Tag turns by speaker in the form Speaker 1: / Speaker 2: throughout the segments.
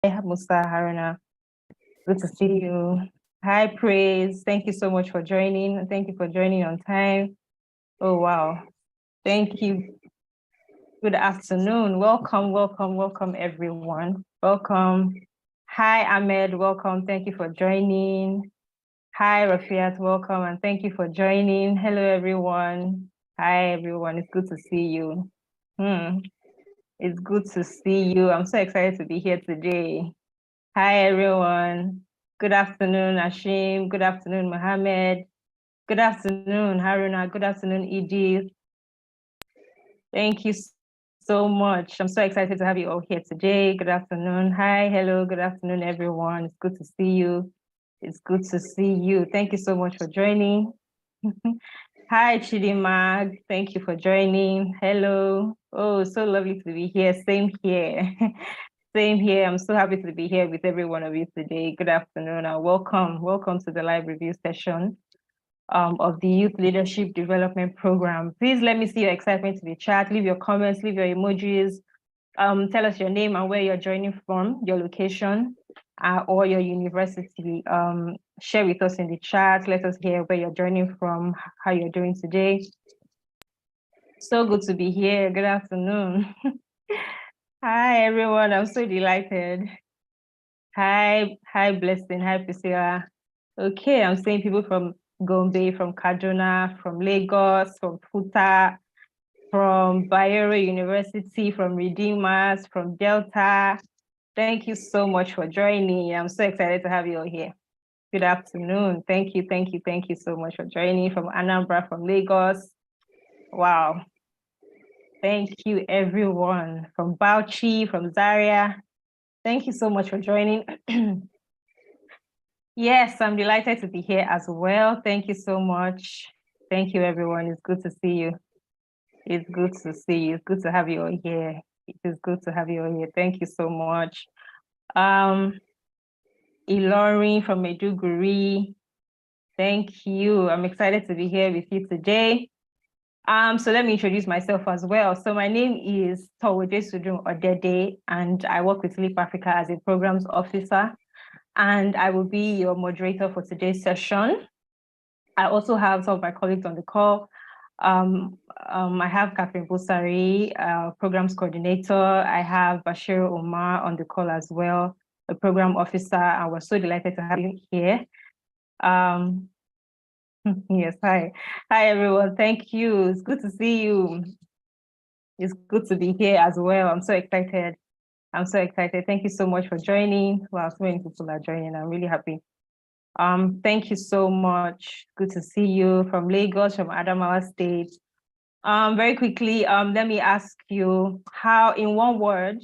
Speaker 1: Musa Haruna. Good to see you. Hi, Praise. Thank you so much for joining. Thank you for joining on time. Oh, wow. Thank you. Good afternoon. Welcome, everyone. Welcome. Hi, Ahmed. Welcome. Thank you for joining. Hi, Rafiat. Welcome, and thank you for joining. Hello, everyone. Hi, everyone. It's good to see you. It's good to see you. I'm so excited to be here today. Hi, everyone. Good afternoon, Ashim. Good afternoon, Mohammed. Good afternoon, Haruna. Good afternoon, Edith. Thank you so much. I'm so excited to have you all here today. Good afternoon. Hi, hello. Good afternoon, everyone. It's good to see you. It's good to see you. Thank you so much for joining. Hi, Chidimag. Thank you for joining. Hello. Oh, so lovely to be here. Same here. Same here. I'm so happy to be here with every one of you today. Good afternoon and welcome. Welcome to the live review session of the Youth Leadership Development Program. Please let me see your excitement in the chat. Leave your comments, leave your emojis. Tell us your name and where you're joining from, your location or your university. Share with us in the chat. Let us hear where you're joining from, how you're doing today. So good to be here. Good afternoon. Hi, everyone. I'm so delighted. Hi, Blessing. Hi, Priscilla. Okay, I'm seeing people from Gombe, from Kaduna, from Lagos, from Futa, from Bayero University, from Redeemers, from Delta. Thank you so much for joining. I'm so excited to have you all here. Good afternoon. Thank you so much for joining from Anambra, from Lagos. Wow. Thank you, everyone. From Bauchi, from Zaria. Thank you so much for joining. Yes, I'm delighted to be here as well. Thank you so much. Thank you, everyone. It's good to see you. It's good to see you. It's good to have you all here. It is good to have you all here. Thank you so much. Ilorin from Maiduguri. Thank you. I'm excited to be here with you today. So let me introduce myself as well. So my name is Towoje Sudum Odede, and I work with Leap Africa as a programs officer, and I will be your moderator for today's session. I also have some of my colleagues on the call. I have Catherine Busari, programs coordinator. I have Bashir Omar on the call as well, a program officer, and we're so delighted to have you here. Yes, hi. Hi, everyone. Thank you. It's good to see you. It's good to be here as well. I'm so excited. Thank you so much for joining. Wow, so many people are joining. I'm really happy. Thank you so much. Good to see you from Lagos, from Adamawa State. Very quickly, let me ask you how, in one word,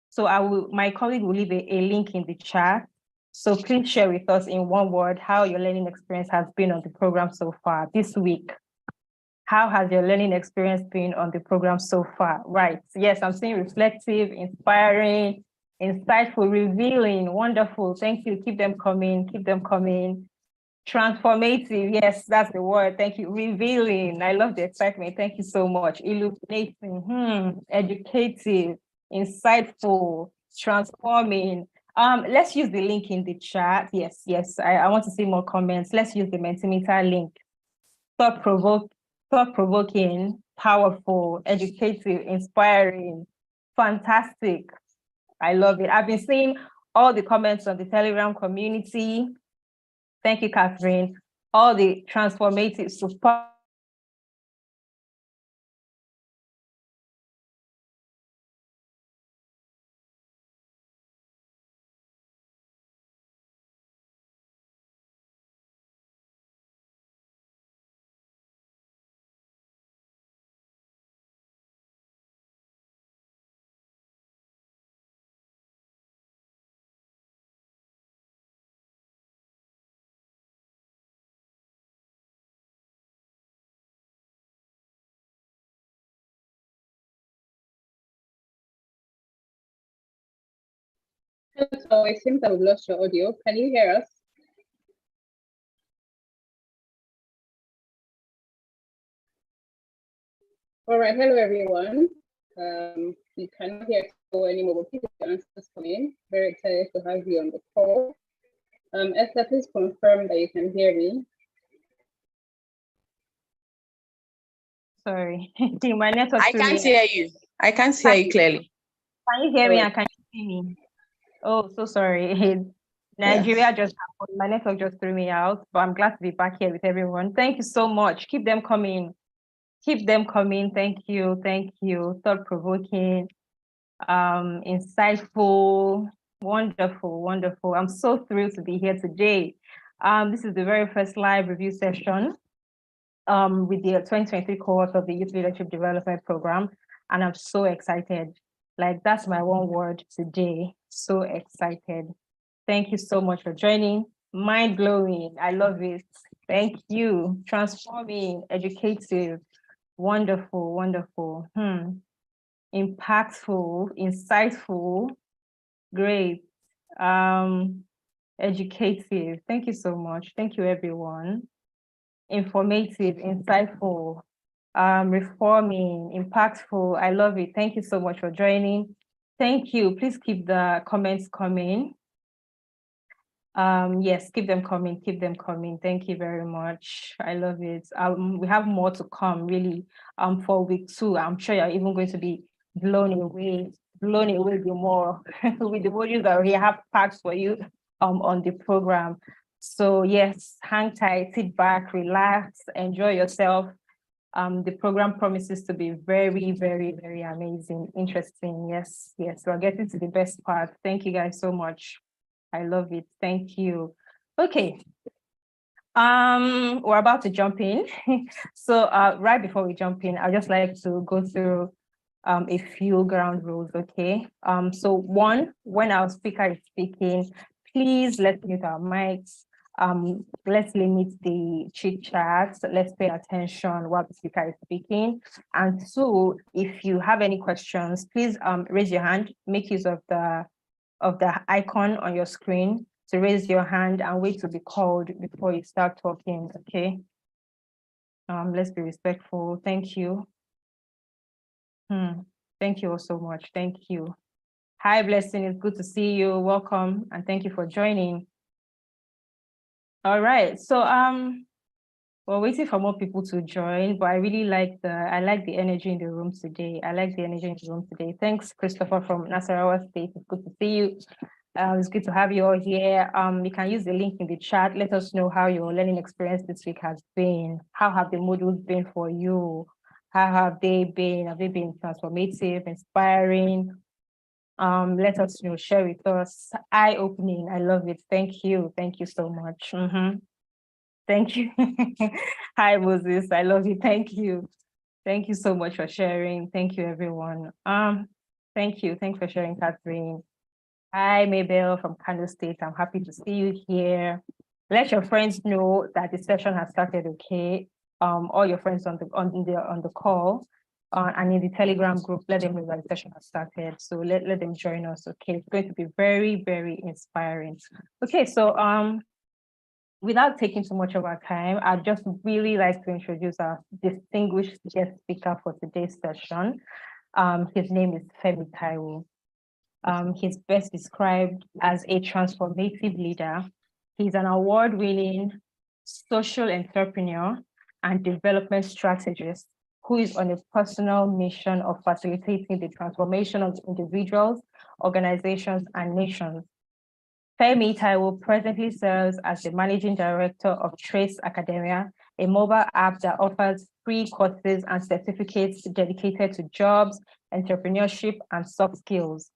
Speaker 1: so my colleague will leave a link in the chat. So please share with us in one word how your learning experience has been on the program so far this week. How has your learning experience been on the program so far? Right. Yes, I'm seeing reflective, inspiring, insightful, revealing. Wonderful. Thank you. Keep them coming. Keep them coming. Transformative. Yes, that's the word. Thank you. Revealing. I love the excitement. Thank you so much. Illuminating. Educative. Insightful. Transforming. Let's use the link in the chat. Yes. I want to see more comments. Let's use the Mentimeter link. Thought-provoking, powerful, educative, inspiring, fantastic. I love it. I've been seeing all the comments on the Telegram community. Thank you, Catherine. All the transformative, super.
Speaker 2: So it seems that we've lost your audio. Can you hear us? All right, hello everyone. We cannot hear you anymore, but please, if your answers come in. Very excited to have you on the call. Esther, please confirm that you can hear me.
Speaker 1: Sorry, my network.
Speaker 3: I can't hear you. I can't hear you clearly.
Speaker 1: Can you hear me and can you see me? Oh, so sorry. Nigeria just happened. My network just threw me out, but I'm glad to be back here with everyone. Thank you so much. Keep them coming. Keep them coming. Thank you. Thank you. Thought-provoking, insightful, wonderful, wonderful. I'm so thrilled to be here today. This is the very first live review session with the 2023 cohort of the Youth Leadership Development Program, and I'm so excited. Like, that's my one word today. So excited. Thank you so much for joining. Mind blowing. I love it. Thank you. Transforming, educative, wonderful, wonderful. Impactful, insightful, great. Educative. Thank you so much. Thank you, everyone. Informative, insightful, reforming, impactful. I love it. Thank you so much for joining. Thank you. Please keep the comments coming. Yes, keep them coming, keep them coming. Thank you very much. I love it. We have more to come, really, for week 2. I'm sure you're even going to be blown away with more with the modules that we have packed for you on the program. So yes, hang tight, sit back, relax, enjoy yourself. The program promises to be very, very, very amazing, interesting. Yes, we're getting to the best part. Thank you guys so much. I love it. Thank you. Okay. We're about to jump in. So right before we jump in, I'd just like to go through a few ground rules, okay? So one, when our speaker is speaking, please let's mute our mics. Let's limit the chit chat. Let's pay attention while the speaker is speaking. And 2, if you have any questions, please raise your hand. Make use of the icon on your screen to raise your hand and wait to be called before you start talking, okay? Let's be respectful. Thank you. Thank you all so much. Thank you. Hi, Blessing. It's good to see you. Welcome, and thank you for joining. All right. So we're waiting for more people to join, but I really like the energy in the room today. Thanks, Christopher from Nasarawa State. It's good to see you. It's good to have you all here. You can use the link in the chat. Let us know how your learning experience this week has been. How have the modules been for you? How have they been? Have they been transformative, inspiring? Let us know, share with us. Eye-opening. I love it. Thank you. Thank you so much. Thank you. Hi, Moses. I love you. Thank you. Thank you so much for sharing. Thank you, everyone. Thank you. Thanks for sharing, Catherine. Hi, Mabel from Kano State. I'm happy to see you here. Let your friends know that the session has started, okay? All your friends on the call and in the Telegram group, let them know that the session has started. So let them join us, okay? It's going to be very, very inspiring. Okay, so without taking too much of our time, I'd just really like to introduce our distinguished guest speaker for today's session. His name is Femi Taiwo. He's best described as a transformative leader. He's an award-winning social entrepreneur and development strategist who is on a personal mission of facilitating the transformation of individuals, organizations, and nations. Femi Taiwo presently serves as the Managing Director of Trace Academia, a mobile app that offers free courses and certificates dedicated to jobs, entrepreneurship, and soft skills.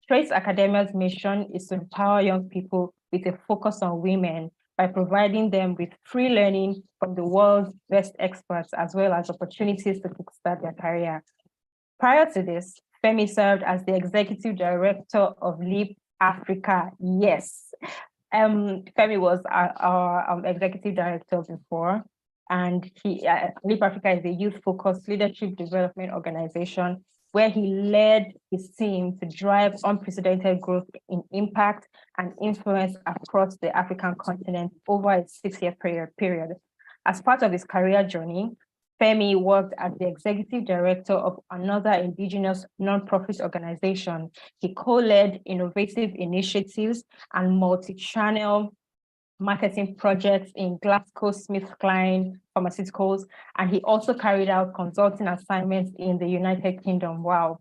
Speaker 1: Trace Academia's mission is to empower young people with a focus on women by providing them with free learning from the world's best experts, as well as opportunities to kickstart their career. Prior to this, Femi served as the Executive Director of LEAP Africa. Yes, Femi was our Executive Director before, and LEAP Africa is a youth-focused leadership development organization where he led his team to drive unprecedented growth in impact and influence across the African continent over a 6-year period. As part of his career journey, Femi worked as the executive director of another indigenous nonprofit organization. He co-led innovative initiatives and multi-channel marketing projects in GlaxoSmithKline Pharmaceuticals, and he also carried out consulting assignments in the United Kingdom. Wow.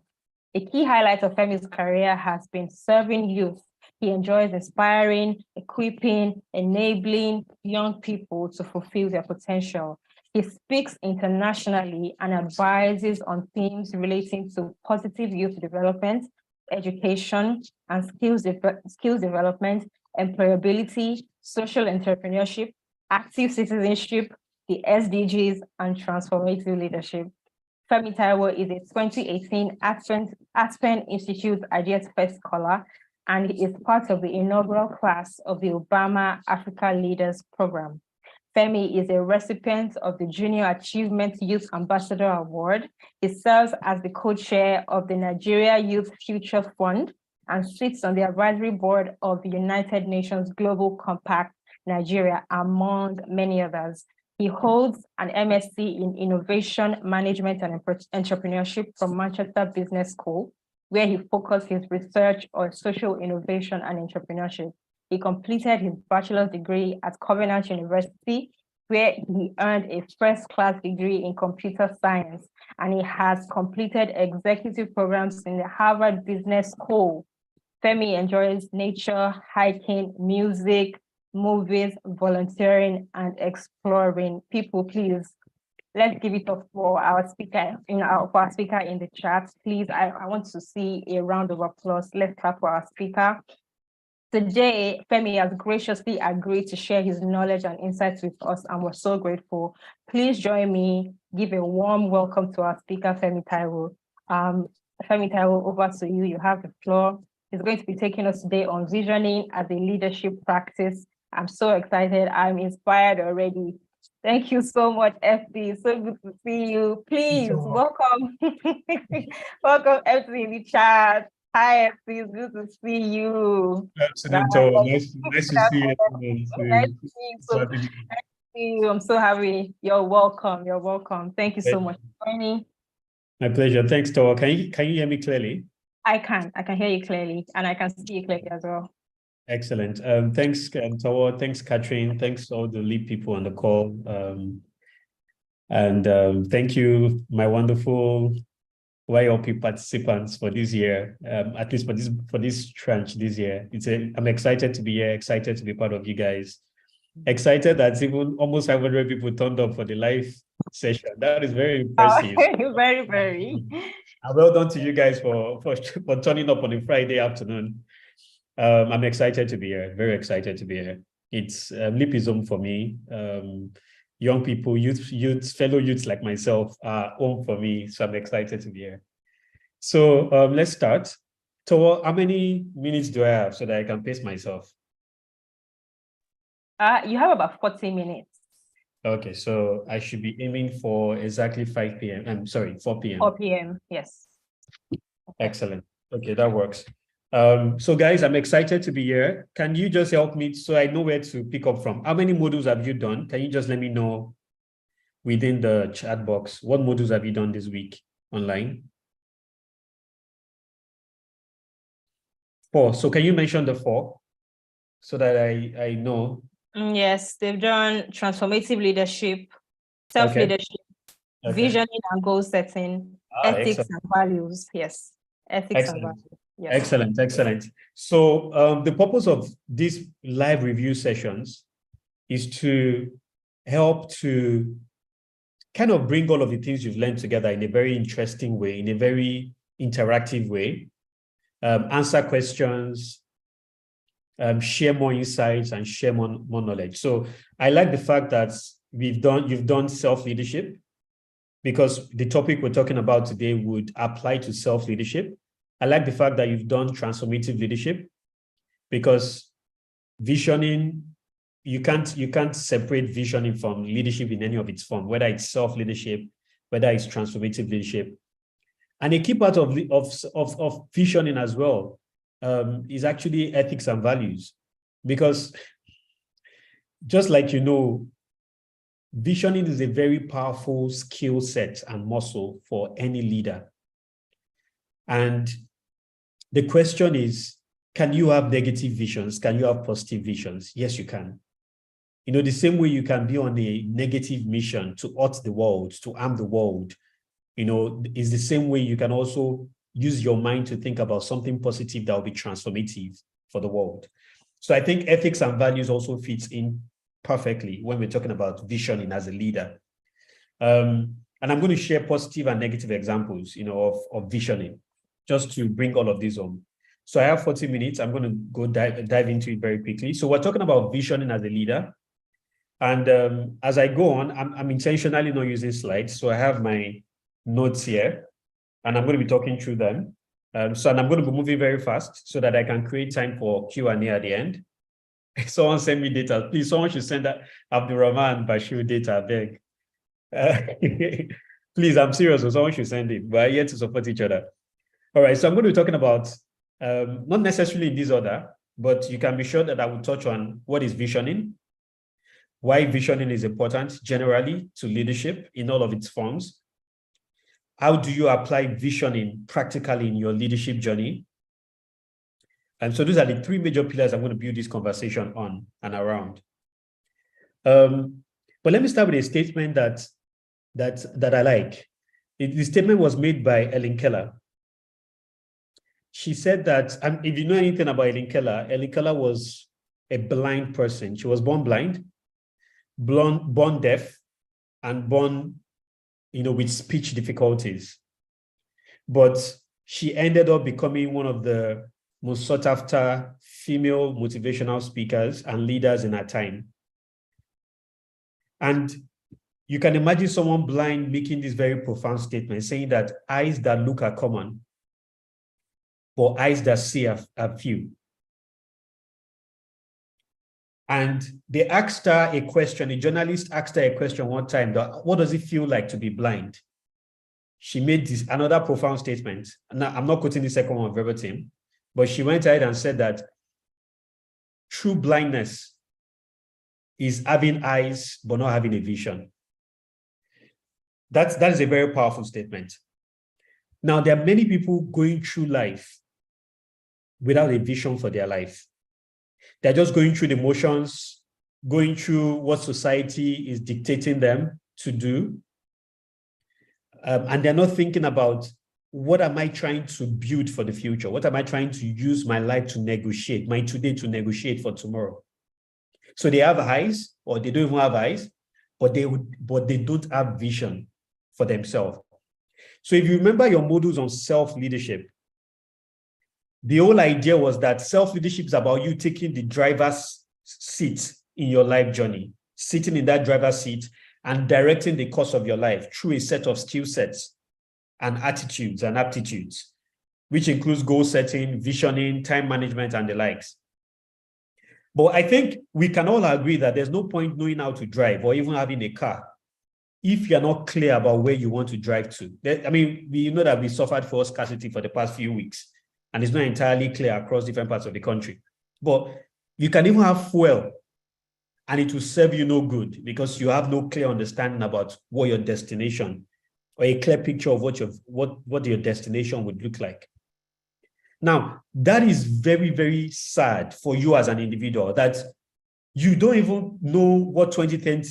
Speaker 1: A key highlight of Femi's career has been serving youth. He enjoys inspiring, equipping, enabling young people to fulfill their potential. He speaks internationally and advises on themes relating to positive youth development, education, and skills development, employability, social entrepreneurship, active citizenship, the SDGs, and transformative leadership. Femi Taiwo is a 2018 Aspen Institute Ideas First Scholar, and he is part of the inaugural class of the Obama Africa Leaders Program. Femi is a recipient of the Junior Achievement Youth Ambassador Award. He serves as the co-chair of the Nigeria Youth Future Fund and sits on the advisory board of the United Nations Global Compact Nigeria, among many others. He holds an MSc in Innovation Management and Entrepreneurship from Manchester Business School, where he focused his research on social innovation and entrepreneurship. He completed his bachelor's degree at Covenant University, where he earned a first-class degree in computer science, and he has completed executive programs in the Harvard Business School. Femi enjoys nature, hiking, music, movies, volunteering, and exploring. People, please, let's give it up for our speaker in the chat. Please, I want to see a round of applause. Let's clap for our speaker. Today, Femi has graciously agreed to share his knowledge and insights with us, and we're so grateful. Please join me, give a warm welcome to our speaker, Femi Taiwo. Femi Taiwo, over to you. You have the floor. He's going to be taking us today on visioning as a leadership practice. I'm so excited. I'm inspired already. Thank you so much, FD. So good to see you. Please welcome, welcome FD in the chat. Hi, FD. It's good to see you.
Speaker 4: Absolutely. Nice to see you.
Speaker 1: Nice to see you. I'm so happy. You're welcome. You're welcome. Thank you so much for joining.
Speaker 4: My pleasure. Thanks, Towa. Can you hear me clearly?
Speaker 1: I can hear you clearly, and I can see you clearly as well.
Speaker 4: Excellent. Thanks, Towa. Thanks, Catherine. Thanks all the lead people on the call. Thank you, my wonderful YLP participants for this year, at least for this tranche this year. I'm excited to be here, excited to be part of you guys. Excited that even almost 500 people turned up for the live session. That is very impressive.
Speaker 1: Very, very.
Speaker 4: And well done to you guys for turning up on a Friday afternoon. I'm excited to be here, very excited to be here. It's Lipism for me. Young people, fellow youths like myself are home for me, so I'm excited to be here. So let's start. So how many minutes do I have so that I can pace myself?
Speaker 1: You have about 40 minutes.
Speaker 4: Okay, so I should be aiming for exactly 5 p.m. I'm sorry, 4 p.m.
Speaker 1: 4 p.m. Yes.
Speaker 4: Excellent. Okay, that works. So guys, I'm excited to be here. Can you just help me so I know where to pick up from? How many modules have you done? Can you just let me know within the chat box? What modules have you done this week online? 4. So can you mention the 4 so that I know?
Speaker 1: Yes, they've done transformative leadership, self-leadership, visioning and goal setting, ethics and values. Yes, ethics and values. Yes.
Speaker 4: Excellent, excellent. So the purpose of these live review sessions is to help to kind of bring all of the things you've learned together in a very interesting way, in a very interactive way, answer questions, share more insights, and share more knowledge. So I like the fact that you've done self-leadership, because the topic we're talking about today would apply to self-leadership. I like the fact that you've done transformative leadership, because visioning, you can't separate visioning from leadership in any of its form, whether it's self-leadership, whether it's transformative leadership. And a key part of visioning as well is actually ethics and values, because just like visioning is a very powerful skill set and muscle for any leader. And the question is, can you have negative visions? Can you have positive visions? Yes, you can. You know, the same way you can be on a negative mission to hurt the world, to harm the world, you know, is the same way you can also use your mind to think about something positive that will be transformative for the world. So I think ethics and values also fits in perfectly when we're talking about visioning as a leader. And I'm going to share positive and negative examples, you know, of visioning, just to bring all of this home. So I have 40 minutes. I'm going to go dive into it very quickly. So we're talking about visioning as a leader. And as I go on, I'm intentionally not using slides. So I have my notes here, and I'm going to be talking through them. And I'm going to be moving very fast so that I can create time for Q&A at the end. Someone send me data. Please, someone should send that Abdurrahman Bashir data, I beg. Please, I'm serious. So someone should send it. We're here to support each other. All right, so I'm going to be talking about, not necessarily in this order, but you can be sure that I will touch on what is visioning, why visioning is important generally to leadership in all of its forms. How do you apply visioning practically in your leadership journey? And so those are the three major pillars I'm going to build this conversation on and around. But let me start with a statement that I like. The statement was made by Ellen Keller. She said that, and if you know anything about Ellen Keller was a blind person. She was born blind, born deaf, and born, you know, with speech difficulties. But she ended up becoming one of the most sought after female motivational speakers and leaders in her time. And you can imagine someone blind making this very profound statement, saying that eyes that look are common, but eyes that see are few. And they asked her a question, a journalist asked her a question one time, what does it feel like to be blind? She made this another profound statement. Now, I'm not quoting the second one verbatim, but she went ahead and said that true blindness is having eyes, but not having a vision. That is a very powerful statement. Now, there are many people going through life without a vision for their life. They're just going through the motions, going through what society is dictating them to do. And they're not thinking about, what am I trying to build for the future? What am I trying to use my life to negotiate, my today to negotiate for tomorrow? So they have eyes, or they don't even have eyes, but they don't have vision for themselves. So if you remember your modules on self-leadership, the whole idea was that self-leadership is about you taking the driver's seat in your life journey, sitting in that driver's seat and directing the course of your life through a set of skill sets and attitudes and aptitudes, which includes goal setting, visioning, time management, and the likes. But I think we can all agree that there's no point knowing how to drive or even having a car if you're not clear about where you want to drive to. I mean, we know that we suffered fuel scarcity for the past few weeks, and it's not entirely clear across different parts of the country. But you can even have fuel, and it will serve you no good because you have no clear understanding about what your destination, or a clear picture of what your destination would look like. Now, that is very, very sad for you as an individual, that you don't even know what 2010,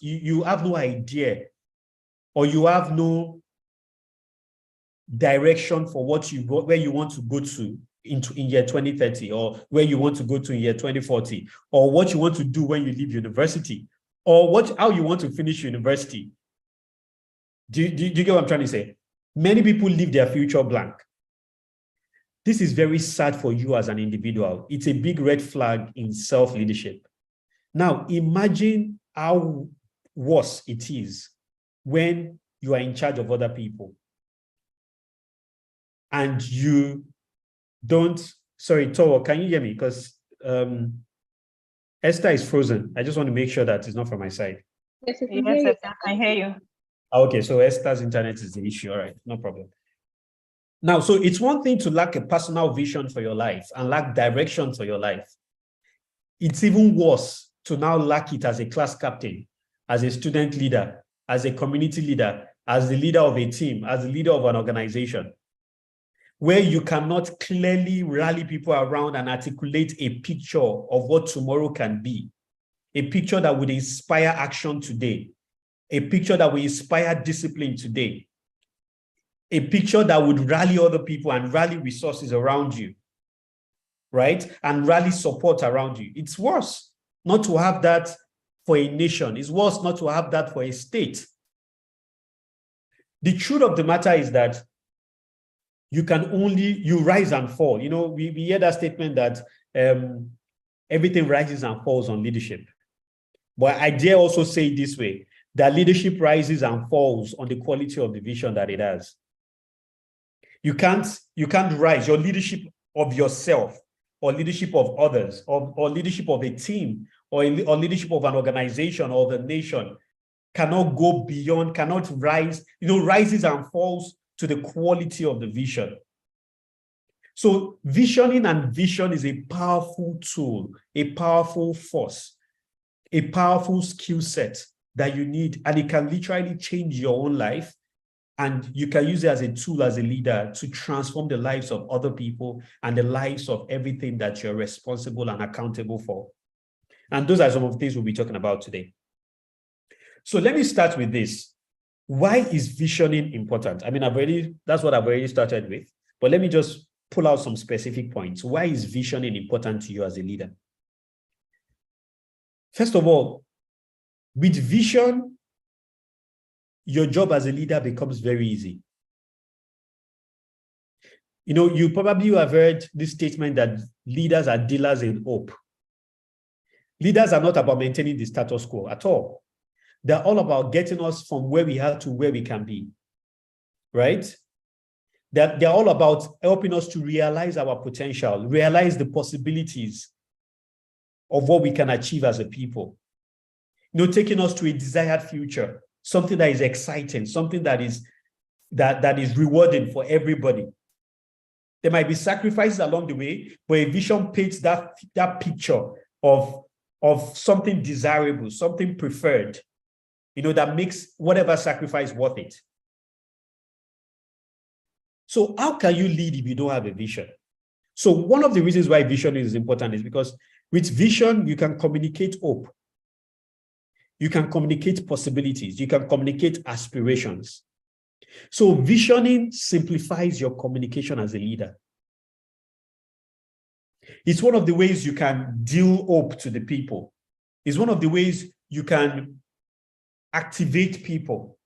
Speaker 4: you have no idea, or you have no direction for where you want to go to in year 2030, or where you want to go to in year 2040, or what you want to do when you leave university, or how you want to finish university. Do you get what I'm trying to say? Many people leave their future blank. This is very sad for you as an individual. It's a big red flag in self-leadership. Now, imagine how worse it is when you are in charge of other people and you don't, sorry, Towo, can you hear me? Because Esther is frozen. I just want to make sure that it's not from my side.
Speaker 2: Yes,
Speaker 1: Yes, I can hear you.
Speaker 4: Okay, so Esther's internet is the issue. All right, no problem. Now, so it's one thing to lack a personal vision for your life and lack direction for your life. It's even worse to now lack it as a class captain as a student leader, as a community leader, as the leader of a team, as the leader of an organization, where you cannot clearly rally people around and articulate a picture of what tomorrow can be, a picture that would inspire action today, a picture that will inspire discipline today, a picture that would rally other people and rally resources around you, right? And rally support around you. It's worse not to have that for a nation. It's worse not to have that for a state. The truth of the matter is that you rise and fall. We hear that statement that everything rises and falls on leadership. But I dare also say it this way, that leadership rises and falls on the quality of the vision that it has. You can't rise. Your leadership of yourself or leadership of others or leadership of a team or leadership of an organization or the nation cannot go beyond, cannot rise, rises and falls to the quality of the vision. So visioning and vision is a powerful tool, a powerful force, a powerful skill set that you need, and it can literally change your own life. And you can use it as a tool, as a leader, to transform the lives of other people and the lives of everything that you're responsible and accountable for. And those are some of the things we'll be talking about today. So let me start with this. Why is visioning important? I mean, that's what I've already started with, but let me just pull out some specific points. Why is visioning important to you as a leader? First of all, with vision, your job as a leader becomes very easy. You probably have heard this statement that leaders are dealers in hope. Leaders are not about maintaining the status quo at all. They're all about getting us from where we are to where we can be, right? They're all about helping us to realize our potential, realize the possibilities of what we can achieve as a people. Taking us to a desired future, something that is exciting, something that is rewarding for everybody. There might be sacrifices along the way, but a vision paints that picture of something desirable, something preferred, that makes whatever sacrifice worth it. So how can you lead if you don't have a vision? So one of the reasons why vision is important is because with vision, you can communicate hope. You can communicate possibilities. You can communicate aspirations. So visioning simplifies your communication as a leader. It's one of the ways you can deal hope to the people. It's one of the ways you can activate people.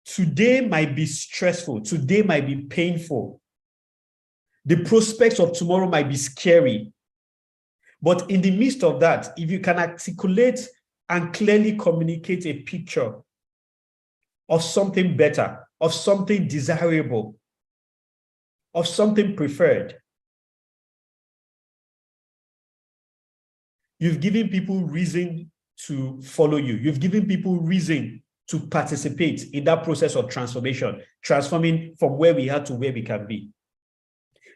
Speaker 4: Today might be stressful. Today might be painful. The prospects of tomorrow might be scary. But in the midst of that, if you can articulate and clearly communicate a picture of something better, of something desirable, of something preferred, you've given people reason to follow you. You've given people reason to participate in that process of transformation, transforming from where we are to where we can be.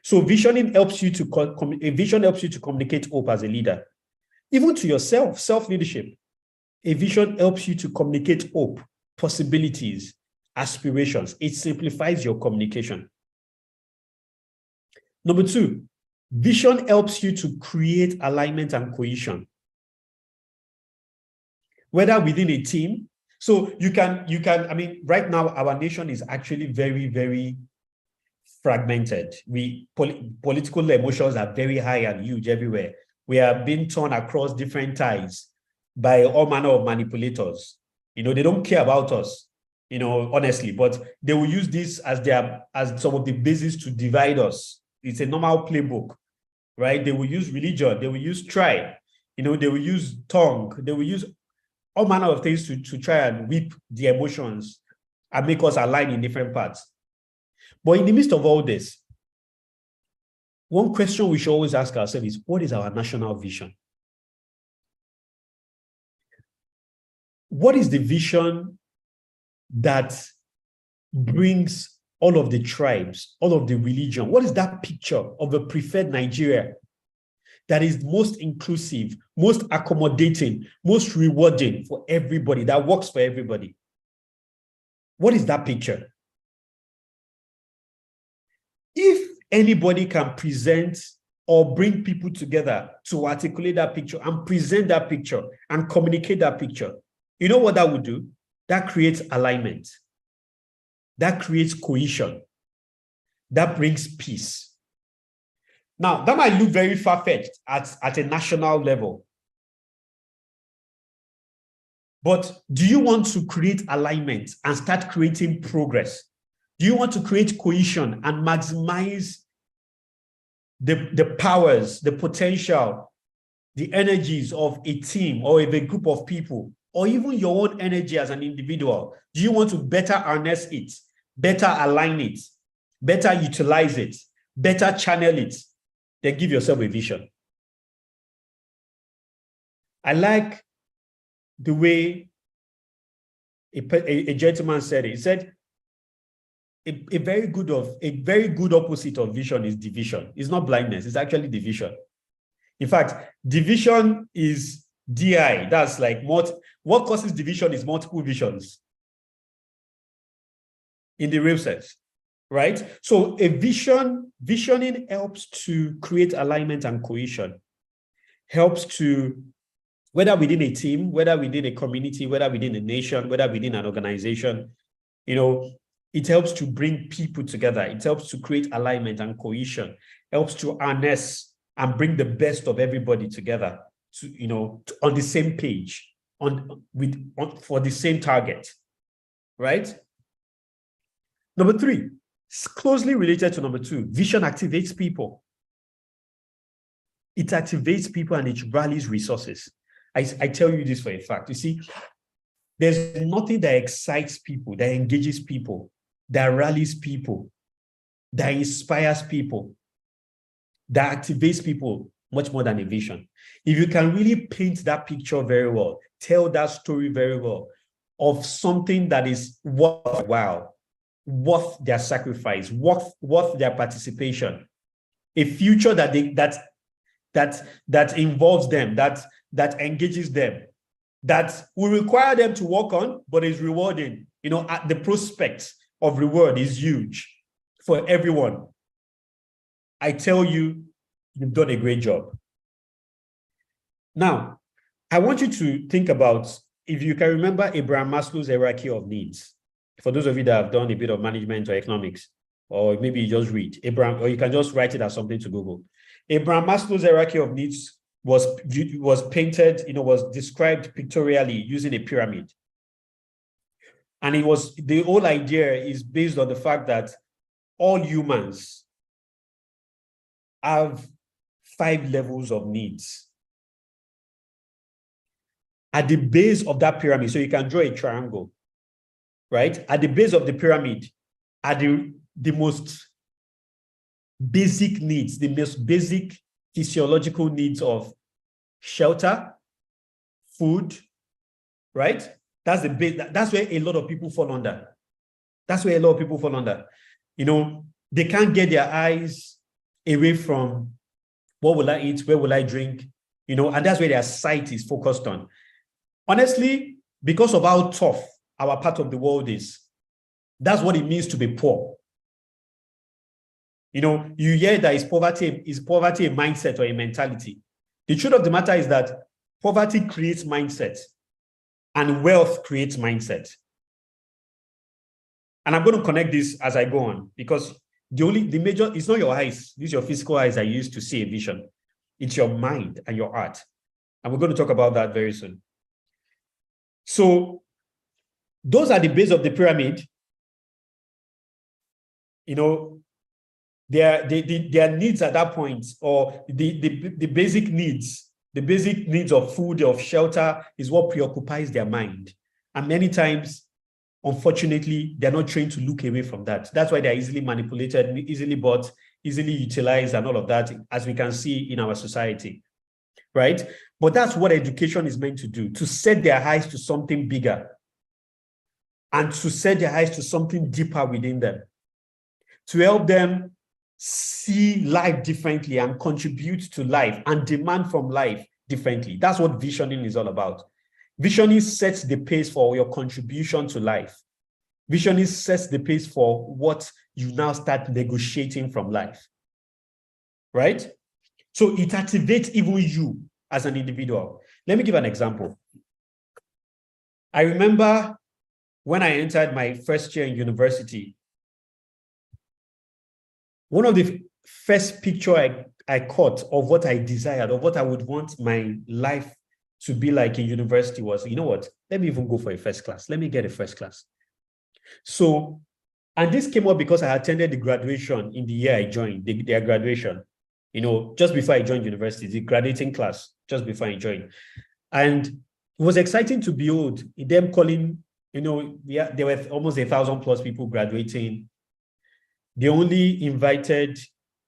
Speaker 4: So visioning helps you to communicate hope as a leader, even to yourself, self-leadership. A vision helps you to communicate hope, possibilities, aspirations. It simplifies your communication. Number two, vision helps you to create alignment and cohesion, whether within a team. So you can, right now, our nation is actually very, very fragmented. Political emotions are very high and huge everywhere. We are being torn across different ties by all manner of manipulators. They don't care about us, honestly, but they will use this as some of the basis to divide us. It's a normal playbook, right? They will use religion, they will use tribe, they will use tongue, they will use all manner of things to try and whip the emotions and make us align in different parts. But in the midst of all this, one question we should always ask ourselves is, what is our national vision? What is the vision that brings all of the tribes, all of the religion? What is that picture of a preferred Nigeria that is most inclusive, most accommodating, most rewarding for everybody, that works for everybody. What is that picture? If anybody can present or bring people together to articulate that picture and present that picture and communicate that picture, you know what that would do? That creates alignment. That creates cohesion. That brings peace. Now, that might look very far-fetched at a national level. But do you want to create alignment and start creating progress? Do you want to create cohesion and maximize the powers, the potential, the energies of a team or of a group of people, or even your own energy as an individual? Do you want to better harness it, better align it, better utilize it, better channel it? Then give yourself a vision. I like the way a gentleman said it. He said, a very good opposite of vision is division. It's not blindness, it's actually division. In fact, division is DI. That's like what causes division is multiple visions in the real sense, right? So visioning helps to create alignment and cohesion, helps to, whether within a team, whether within a community, whether within a nation, whether within an organization, it helps to bring people together. It helps to create alignment and cohesion, helps to harness and bring the best of everybody together on the same page, for the same target, right? Number 3, closely related to number 2, vision activates people. It activates people and it rallies resources. I tell you this for a fact. You see, there's nothing that excites people, that engages people, that rallies people, that inspires people, that activates people much more than a vision. If you can really paint that picture very well, tell that story very well of something that is worthwhile, worth their sacrifice, worth their participation, a future that involves them, that engages them, that will require them to work on, but is rewarding. The prospect of reward is huge for everyone. I tell you, you've done a great job. Now, I want you to think about, if you can remember Abraham Maslow's hierarchy of needs. For those of you that have done a bit of management or economics, or maybe you just read Abraham, or you can just write it as something to Google. Abraham Maslow's hierarchy of needs was painted, was described pictorially using a pyramid. And the whole idea is based on the fact that all humans have 5 levels of needs. At the base of that pyramid, so you can draw a triangle, right? At the base of the pyramid are the most basic needs, the most basic physiological needs of shelter, food, right? That's the base. That's where a lot of people fall under. They can't get their eyes away from what will I eat, where will I drink, and that's where their sight is focused on. Honestly, because of how tough our part of the world is, that's what it means to be poor. You hear that is poverty a mindset or a mentality? The truth of the matter is that poverty creates mindset and wealth creates mindset. And I'm going to connect this as I go on, because the major, it's not your eyes. These are your physical eyes that you use to see a vision. It's your mind and your heart. And we're going to talk about that very soon. So those are the base of the pyramid. Their needs at that point, or the basic needs of food, of shelter, is what preoccupies their mind. And many times, unfortunately, they're not trained to look away from that. That's why they're easily manipulated, easily bought, easily utilized, and all of that, as we can see in our society, right? But that's what education is meant to do, to set their eyes to something bigger and to set their eyes to something deeper within them, to help them see life differently and contribute to life and demand from life differently. That's what visioning is all about. Visioning sets the pace for your contribution to life. Visioning sets the pace for what you now start negotiating from life, right? So it activates even you as an individual. Let me give an example. I remember when I entered my first year in university, one of the first picture I caught of what I desired, of what I would want my life to be like in university was, you know what, let me even go for a first class. Let me get a first class. So, and this came up because I attended the graduation in the year I joined, their graduation, just before I joined university, the graduating class, just before I joined. And it was exciting to behold them calling, there were almost 1,000+ people graduating. They only invited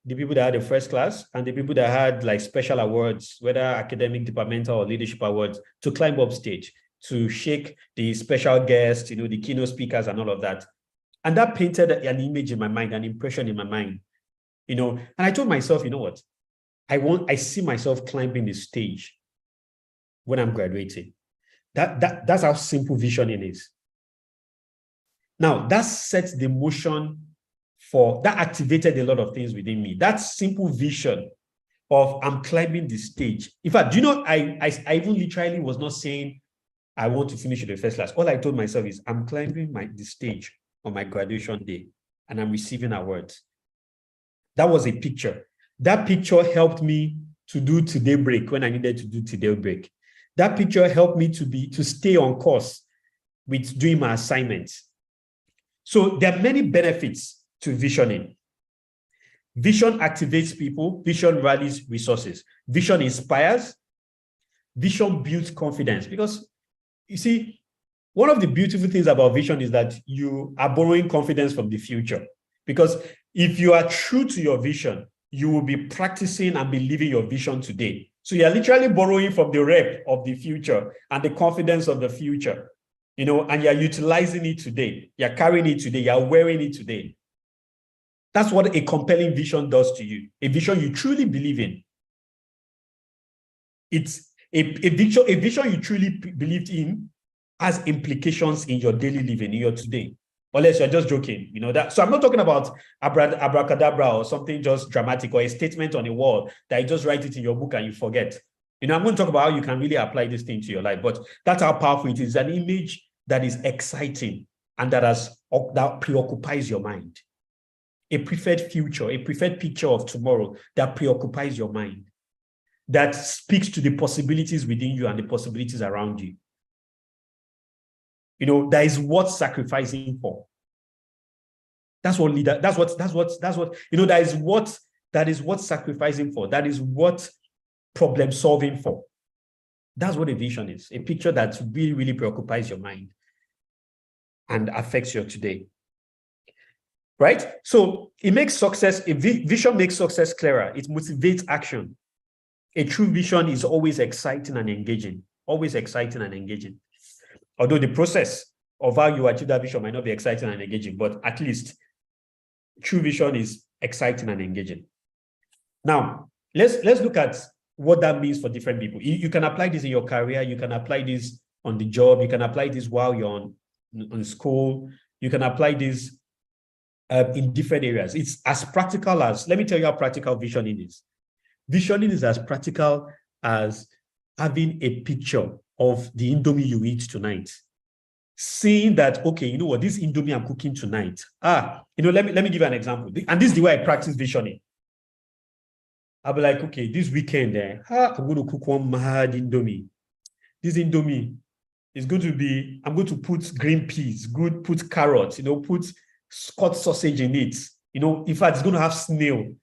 Speaker 4: the people that had the first class and the people that had like special awards, whether academic, departmental, or leadership awards, to climb up stage, to shake the special guests, the keynote speakers and all of that. And that painted an image in my mind, an impression in my mind, and I told myself, you know what? I see myself climbing the stage when I'm graduating. That's how simple visioning is. Now, that sets the motion that activated a lot of things within me. That simple vision of I'm climbing the stage. In fact, I even literally was not saying I want to finish with the first class. All I told myself is I'm climbing the stage on my graduation day and I'm receiving awards. That was a picture. That picture helped me to do today break when I needed to do today break. That picture helped me to stay on course with doing my assignments. So there are many benefits to visioning. Vision activates people. Vision rallies resources. Vision inspires. Vision builds confidence. Because, you see, one of the beautiful things about vision is that you are borrowing confidence from the future. Because if you are true to your vision, you will be practicing and believing your vision today. So you're literally borrowing from the rep of the future and the confidence of the future, and you're utilizing it today. You're carrying it today. You're wearing it today. That's what a compelling vision does to you. A vision you truly believe in. It's a vision you truly believed in has implications in your daily living, in your today. Unless you're just joking, that. So I'm not talking about abracadabra or something just dramatic or a statement on a wall that you just write it in your book and you forget. I'm going to talk about how you can really apply this thing to your life, but that's how powerful it is. An image that is exciting and that preoccupies your mind. A preferred future, a preferred picture of tomorrow that preoccupies your mind, that speaks to the possibilities within you and the possibilities around you. That is worth sacrificing for. That is what sacrificing for. That is what problem solving for. That's what a vision is. A picture that really, really preoccupies your mind and affects your today. Right? So it makes vision makes success clearer. It motivates action. A true vision is always exciting and engaging. Always exciting and engaging. Although the process of how you achieve that vision might not be exciting and engaging, but at least true vision is exciting and engaging. Now, let's look at what that means for different people. You can apply this in your career. You can apply this on the job. You can apply this while you're on school. You can apply this in different areas. It's as practical as, let me tell you how practical visioning is. Visioning is as practical as having a picture of the Indomie you eat tonight. Seeing that, okay, you know what, this Indomie I'm cooking tonight. Let me give you an example. And this is the way I practice visioning. I'll be like, okay, this weekend, I'm going to cook one mad Indomie. This Indomie is going to be, I'm going to put green peas, put carrots, put Scotch sausage in it. In fact, it's going to have snail.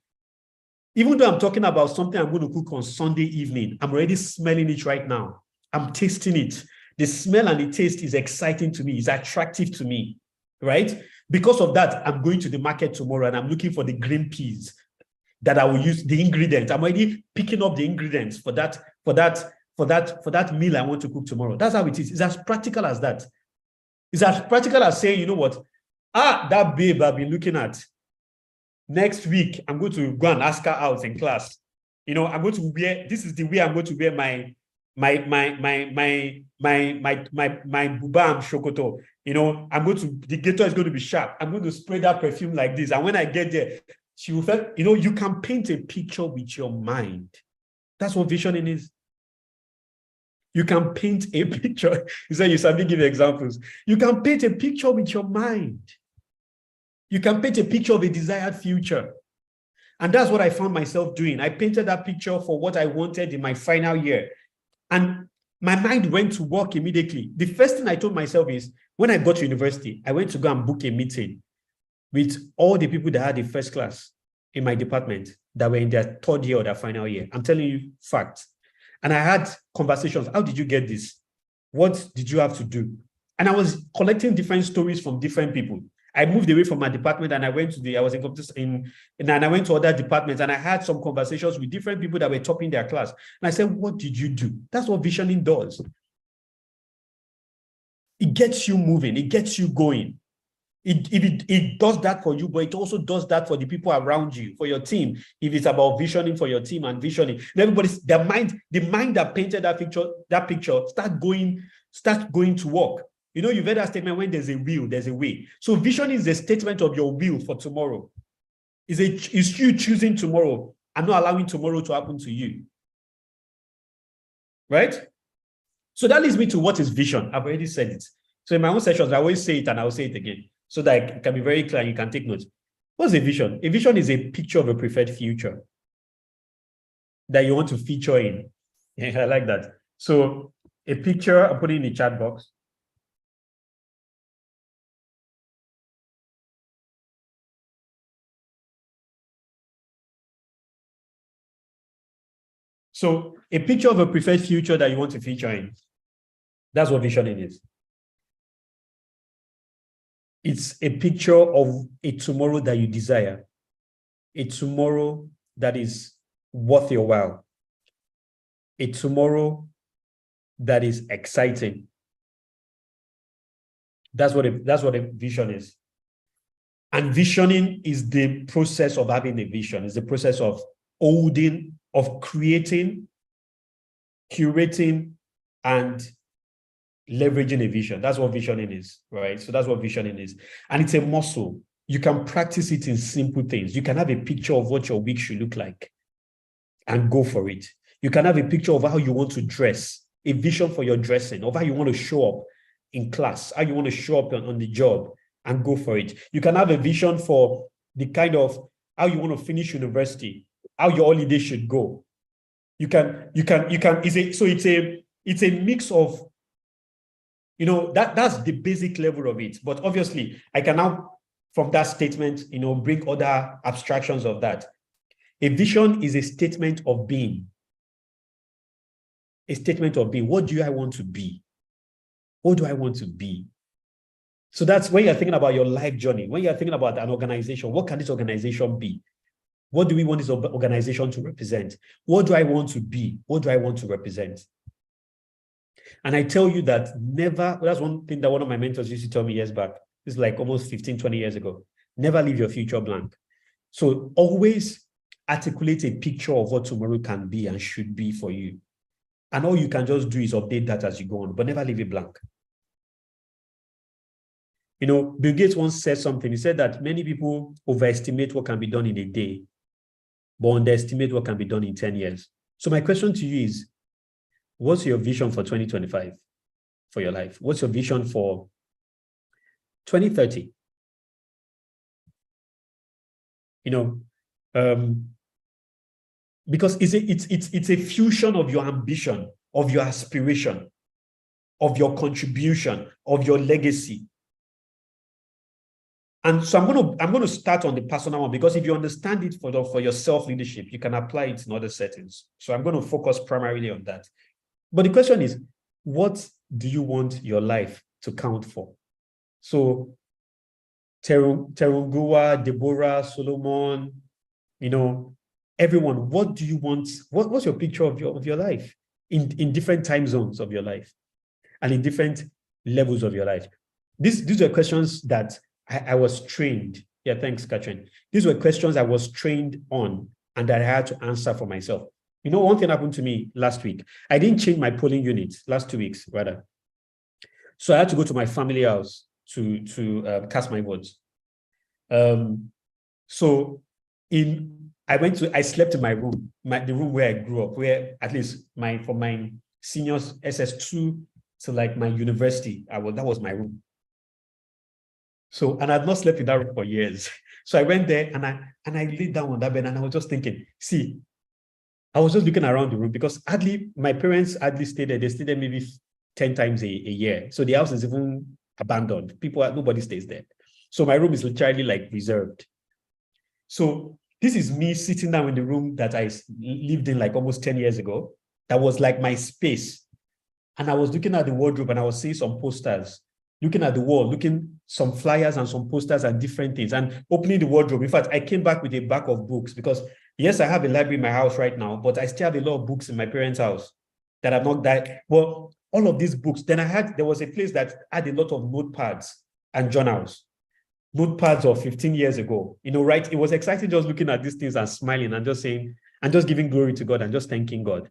Speaker 4: Even though I'm talking about something I'm going to cook on Sunday evening, I'm already smelling it right now. I'm tasting it. The smell and the taste is exciting to me. It's attractive to me, right? Because of that, I'm going to the market tomorrow and I'm looking for the green peas that I will use, the ingredients. I'm already picking up the ingredients for that meal I want to cook tomorrow. That's how it is. It's as practical as that. It's as practical as saying, you know what? That babe I've been looking at, next week, I'm going to go and ask her out in class. You know, I'm going to wear, this is the way I'm going to wear my buba and shokoto. You know, the gator is going to be sharp. I'm going to spray that perfume like this. And when I get there, she will feel, you know, you can paint a picture with your mind. That's what visioning is. You can paint a picture. You say you sabi give examples. You can paint a picture with your mind. You can paint a picture of a desired future. And that's what I found myself doing. I painted that picture for what I wanted in my final year. And my mind went to work immediately. The first thing I told myself is, when I got to university, I went to go and book a meeting with all the people that had the first class in my department that were in their third year or their final year. I'm telling you facts. And I had conversations. How did you get this? What did you have to do? And I was collecting different stories from different people. I moved away from my department and I went to and I went to other departments and I had some conversations with different people that were topping their class. And I said, what did you do? That's what visioning does. It gets you moving. It gets you going. It does that for you, but it also does that for the people around you, for your team. If it's about visioning for your team and visioning, and everybody's the mind that painted that picture start going to work. You know, you've heard that statement, when there's a will, there's a way. So vision is a statement of your will for tomorrow. It's you choosing tomorrow and not allowing tomorrow to happen to you. Right? So that leads me to what is vision. I've already said it. So in my own sessions, I always say it and I'll say it again so that it can be very clear and you can take notes. What's a vision? A vision is a picture of a preferred future that you want to feature in. Yeah, I like that. So a picture, I'll put it in the chat box. So a picture of a preferred future that you want to feature in. That's what visioning is. It's a picture of a tomorrow that you desire, a tomorrow that is worth your while, a tomorrow that is exciting. That's what a vision is. And visioning is the process of having a vision. It's the process of holding, of creating, curating, and leveraging a vision. That's what visioning is, right? So that's what visioning is. And it's a muscle. You can practice it in simple things. You can have a picture of what your week should look like and go for it. You can have a picture of how you want to dress, a vision for your dressing, of how you want to show up in class, how you want to show up on the job, and go for it. You can have a vision for the kind of how you want to finish university, how your holiday should go. It's a mix of, you know, that's the basic level of it. But obviously, I can now, from that statement, you know, bring other abstractions of that. A vision is a statement of being. A statement of being. What do I want to be? What do I want to be? So that's when you're thinking about your life journey, when you're thinking about an organization, what can this organization be? What do we want this organization to represent? What do I want to be? What do I want to represent? And I tell you that that's one thing that one of my mentors used to tell me years back. It's like almost 15, 20 years ago. Never leave your future blank. So always articulate a picture of what tomorrow can be and should be for you. And all you can just do is update that as you go on, but never leave it blank. You know, Bill Gates once said something. He said that many people overestimate what can be done in a day, but underestimate what can be done in 10 years. So my question to you is, what's your vision for 2025 for your life? What's your vision for 2030? You know, because it's a fusion of your ambition, of your aspiration, of your contribution, of your legacy. And so I'm going to start on the personal one, because if you understand it for your self-leadership, you can apply it in other settings. So I'm going to focus primarily on that. But the question is, what do you want your life to count for? So Terungua, Deborah, Solomon, you know, everyone, what do you want? What's your picture of your life in different time zones of your life and in different levels of your life? These are questions that I was trained Yeah, thanks, Katrin. These were questions I was trained on and that I had to answer for myself. You know, one thing happened to me last week. I didn't change my polling unit, last 2 weeks, rather. So I had to go to my family house to cast my votes. So I slept in my room, the room where I grew up, where at least from my seniors SS2 to like my university, that was my room. So, and I've not slept in that room for years. So I went there and I laid down on that bed and I was just thinking, see, I was just looking around the room because my parents stayed there. They stayed there maybe 10 times a year. So the house is even abandoned. Nobody stays there. So my room is literally like reserved. So this is me sitting down in the room that I lived in like almost 10 years ago. That was like my space. And I was looking at the wardrobe and I was seeing some posters, looking at the wall, looking some flyers and some posters and different things, and opening the wardrobe. In fact, I came back with a bag of books because yes, I have a library in my house right now, but I still have a lot of books in my parents' house that have not died. Well, all of these books. Then there was a place that had a lot of notepads and journals. Notepads of 15 years ago, right? It was exciting just looking at these things and smiling and just saying, and just giving glory to God and just thanking God,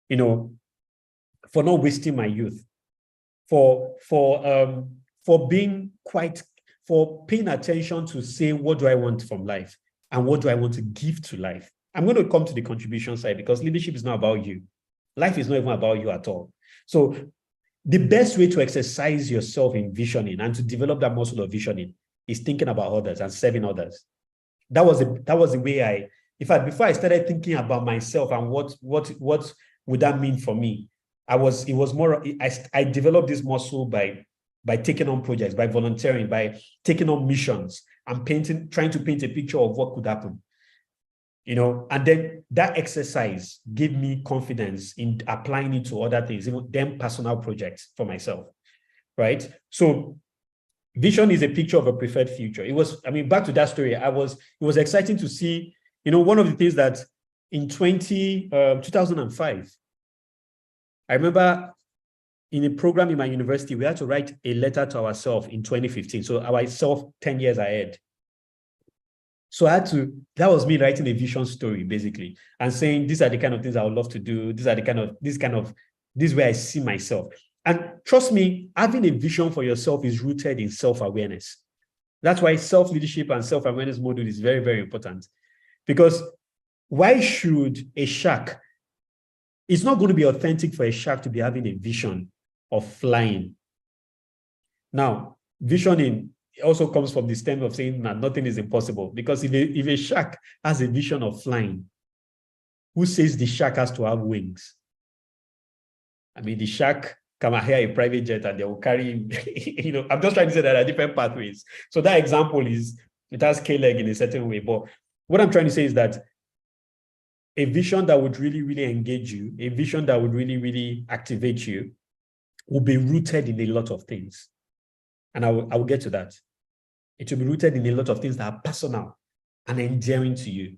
Speaker 4: for not wasting my youth, for paying attention to say, what do I want from life and what do I want to give to life? I'm going to come to the contribution side because leadership is not about you. Life is not even about you at all. So the best way to exercise yourself in visioning and to develop that muscle of visioning is thinking about others and serving others. That was the way in fact, before I started thinking about myself and what would that mean for me, I developed this muscle by taking on projects, by volunteering, by taking on missions and trying to paint a picture of what could happen. And then that exercise gave me confidence in applying it to other things, even then personal projects for myself, right? So vision is a picture of a preferred future. Back to that story, it was exciting to see, one of the things that in 2005, I remember in a program in my university, we had to write a letter to ourselves in 2015. So ourselves 10 years ahead. So that was me writing a vision story, basically, and saying, these are the kind of things I would love to do. This is where I see myself. And trust me, having a vision for yourself is rooted in self-awareness. That's why self-leadership and self-awareness module is very, very important. Because why should a shark, it's not going to be authentic for a shark to be having a vision of flying. Now, visioning also comes from the stem of saying that nothing is impossible, because if a shark has a vision of flying, who says the shark has to have wings? The shark can hire a private jet and they will carry him. I'm just trying to say that there are different pathways. So that example it has K-leg in a certain way. But what I'm trying to say is that a vision that would really, really engage you, a vision that would really, really activate you, will be rooted in a lot of things. And I will get to that. It will be rooted in a lot of things that are personal and endearing to you.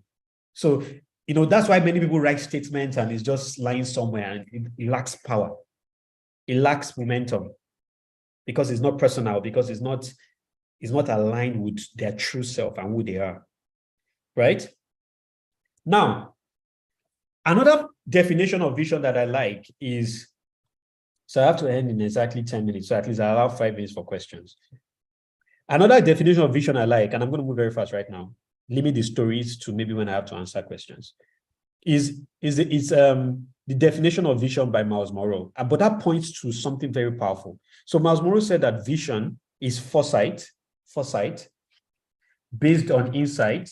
Speaker 4: So, that's why many people write statements and it's just lying somewhere and it lacks power. It lacks momentum because it's not personal, because it's not aligned with their true self and who they are, right? Now, another definition of vision that I like is, so I have to end in exactly 10 minutes, so at least I'll have 5 minutes for questions. Another definition of vision I like, and I'm going to move very fast right now, limit the stories to maybe when I have to answer questions, is the definition of vision by Miles Monroe. But that points to something very powerful. So Miles Monroe said that vision is foresight based on insight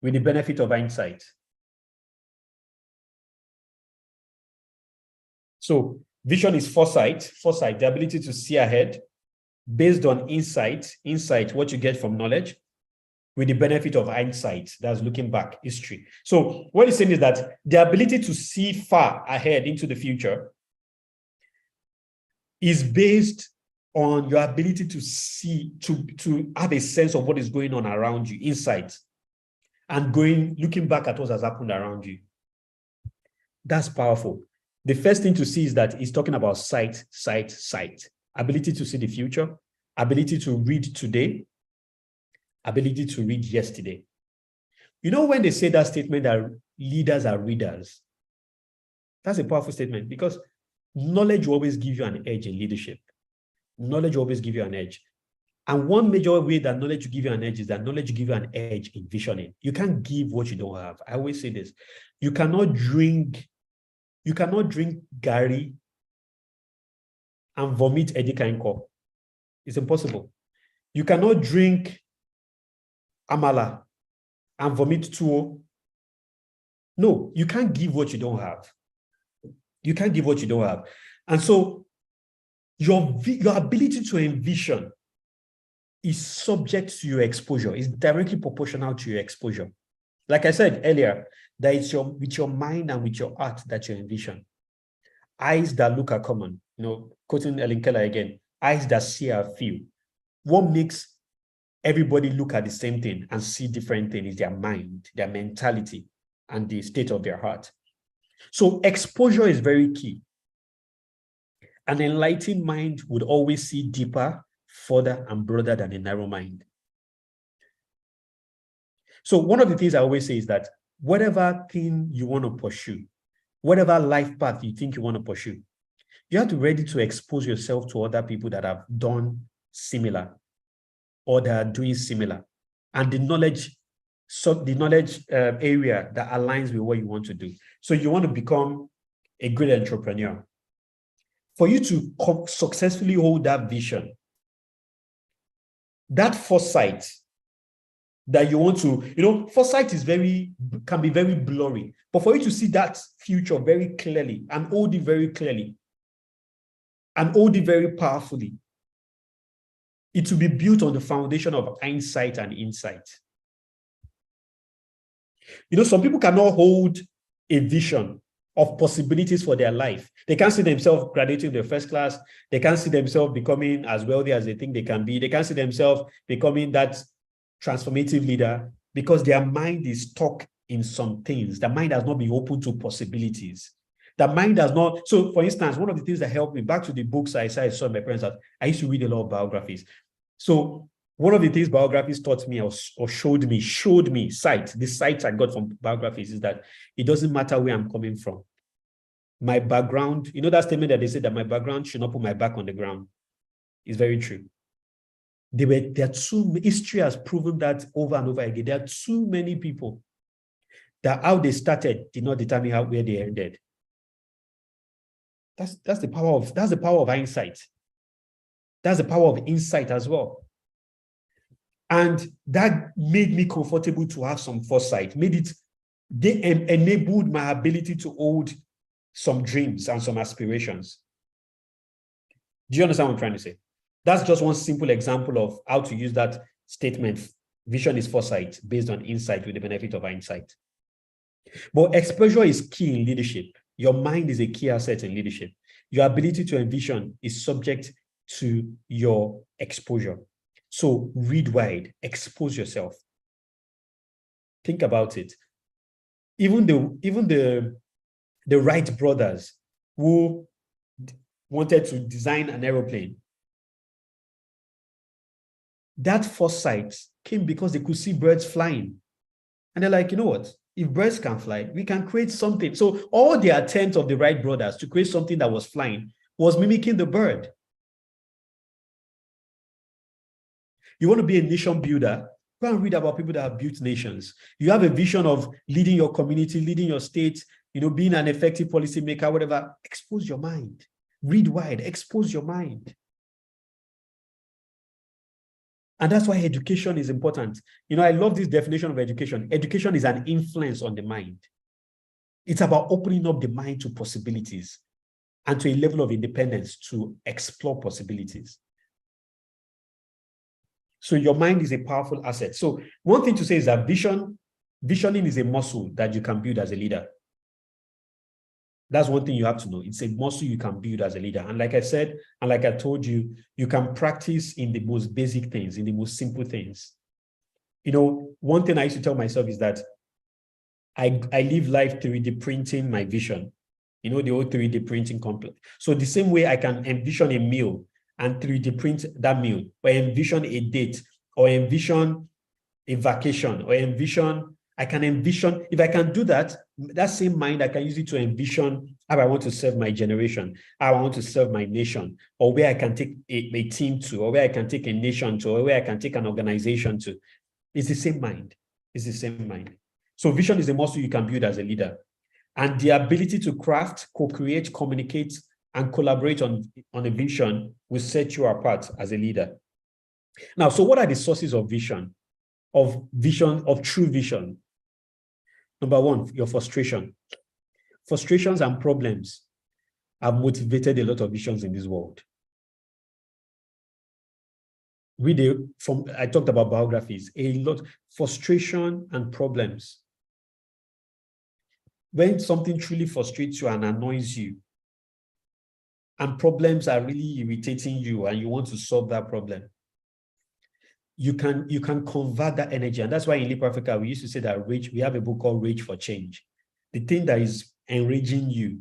Speaker 4: with the benefit of hindsight. So vision is foresight, the ability to see ahead based on insight, what you get from knowledge, with the benefit of hindsight, that's looking back, history. So what he's saying is that the ability to see far ahead into the future is based on your ability to see, to have a sense of what is going on around you, insight, and looking back at what has happened around you. That's powerful. The first thing to see is that he's talking about sight, ability to see the future, ability to read today, ability to read yesterday. You know, when they say that statement that leaders are readers, that's a powerful statement because knowledge will always give you an edge in leadership. Knowledge will always give you an edge. And one major way that knowledge will give you an edge is that knowledge will give you an edge in visioning. You can't give what you don't have. I always say this. You cannot drink Gary and vomit Eddie Kainko. It's impossible. You cannot drink Amala and vomit Tuo. No, you can't give what you don't have. You can't give what you don't have. And so your ability to envision is subject to your exposure. It's directly proportional to your exposure. Like I said earlier, that it's with your mind and with your heart that you envision. Eyes that look are common. Quoting Ellen Keller again, eyes that see are feel. What makes everybody look at the same thing and see different things is their mind, their mentality, and the state of their heart. So exposure is very key. An enlightened mind would always see deeper, further, and broader than a narrow mind. So one of the things I always say is that whatever thing you want to pursue, whatever life path you think you want to pursue, you have to be ready to expose yourself to other people that have done similar or that are doing similar. And the knowledge area that aligns with what you want to do. So you want to become a great entrepreneur. For you to successfully hold that vision, that foresight that you want to, foresight can be very blurry, but for you to see that future very clearly and hold it very clearly and hold it very powerfully, it will be built on the foundation of hindsight and insight. Some people cannot hold a vision of possibilities for their life. They can't see themselves graduating to the first class. They can't see themselves becoming as wealthy as they think they can be. They can't see themselves becoming that transformative leader because their mind is stuck in some things. The mind has not been open to possibilities. The mind does not. So, for instance, one of the things that helped me, back to the books I saw in my parents' house, I used to read a lot of biographies. So, one of the things biographies taught me or showed me, the sight I got from biographies is that it doesn't matter where I'm coming from. My background, that statement that they said that my background should not put my back on the ground is very true. History has proven that over and over again. There are too many people that how they started did not determine where they ended. That's the power of hindsight. That's the power of insight as well. And that made me comfortable to have some foresight, enabled my ability to hold some dreams and some aspirations. Do you understand what I'm trying to say? That's just one simple example of how to use that statement. Vision is foresight based on insight with the benefit of hindsight. But exposure is key in leadership. Your mind is a key asset in leadership. Your ability to envision is subject to your exposure. So read wide, expose yourself. Think about it. Even the Wright brothers who wanted to design an aeroplane, that foresight came because they could see birds flying. And they're like, you know what? If birds can fly, we can create something. So all the attempt of the Wright brothers to create something that was flying was mimicking the bird. You want to be a nation builder? Go and read about people that have built nations. You have a vision of leading your community, leading your state, being an effective policymaker, whatever. Expose your mind. Read wide. Expose your mind. And that's why education is important. I love this definition of education. Education is an influence on the mind. It's about opening up the mind to possibilities and to a level of independence to explore possibilities. So your mind is a powerful asset. So one thing to say is that visioning is a muscle that you can build as a leader. That's one thing you have to know. It's a muscle you can build as a leader. And like I said, and like I told you, you can practice in the most basic things, in the most simple things. One thing I used to tell myself is that I live life 3D printing my vision. The old 3D printing complex. So the same way I can envision a meal, and 3D print that meal, or envision a date, or envision a vacation, or envision, I can envision, if I can do that, that same mind, I can use it to envision how I want to serve my generation, how I want to serve my nation, or where I can take a team to, or where I can take a nation to, or where I can take an organization to. It's the same mind. It's the same mind. So vision is a muscle you can build as a leader. And the ability to craft, co-create, communicate, and collaborate on a vision will set you apart as a leader. Now, so what are the sources of vision, of true vision? Number one, your frustration. Frustrations and problems have motivated a lot of visions in this world. I talked about biographies, a lot, frustration and problems. When something truly frustrates you and annoys you, and problems are really irritating you and you want to solve that problem, you can convert that energy. And that's why in Leap Africa, we used to say that we have a book called Rage for Change. The thing that is enraging you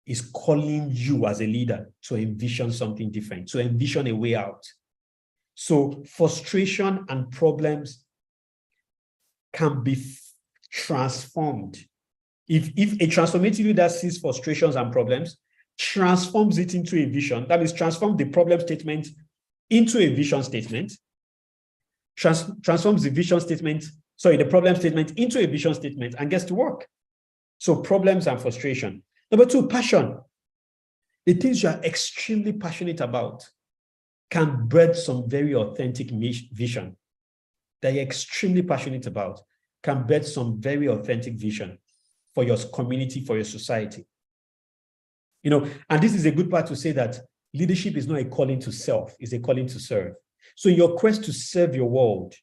Speaker 4: is calling you as a leader to envision something different, to envision a way out. So frustration and problems can be transformed. If a transformative leader sees frustrations and problems, transforms it into a vision, that means transform the problem statement into a vision statement, transforms the the problem statement into a vision statement, and gets to work. So problems and frustration. Number two, passion. The things you are extremely passionate about can birth some very authentic vision that you're extremely passionate about, can birth some very authentic vision for your community, for your society. And this is a good part to say that leadership is not a calling to self, it's a calling to serve. So in your quest to serve your world,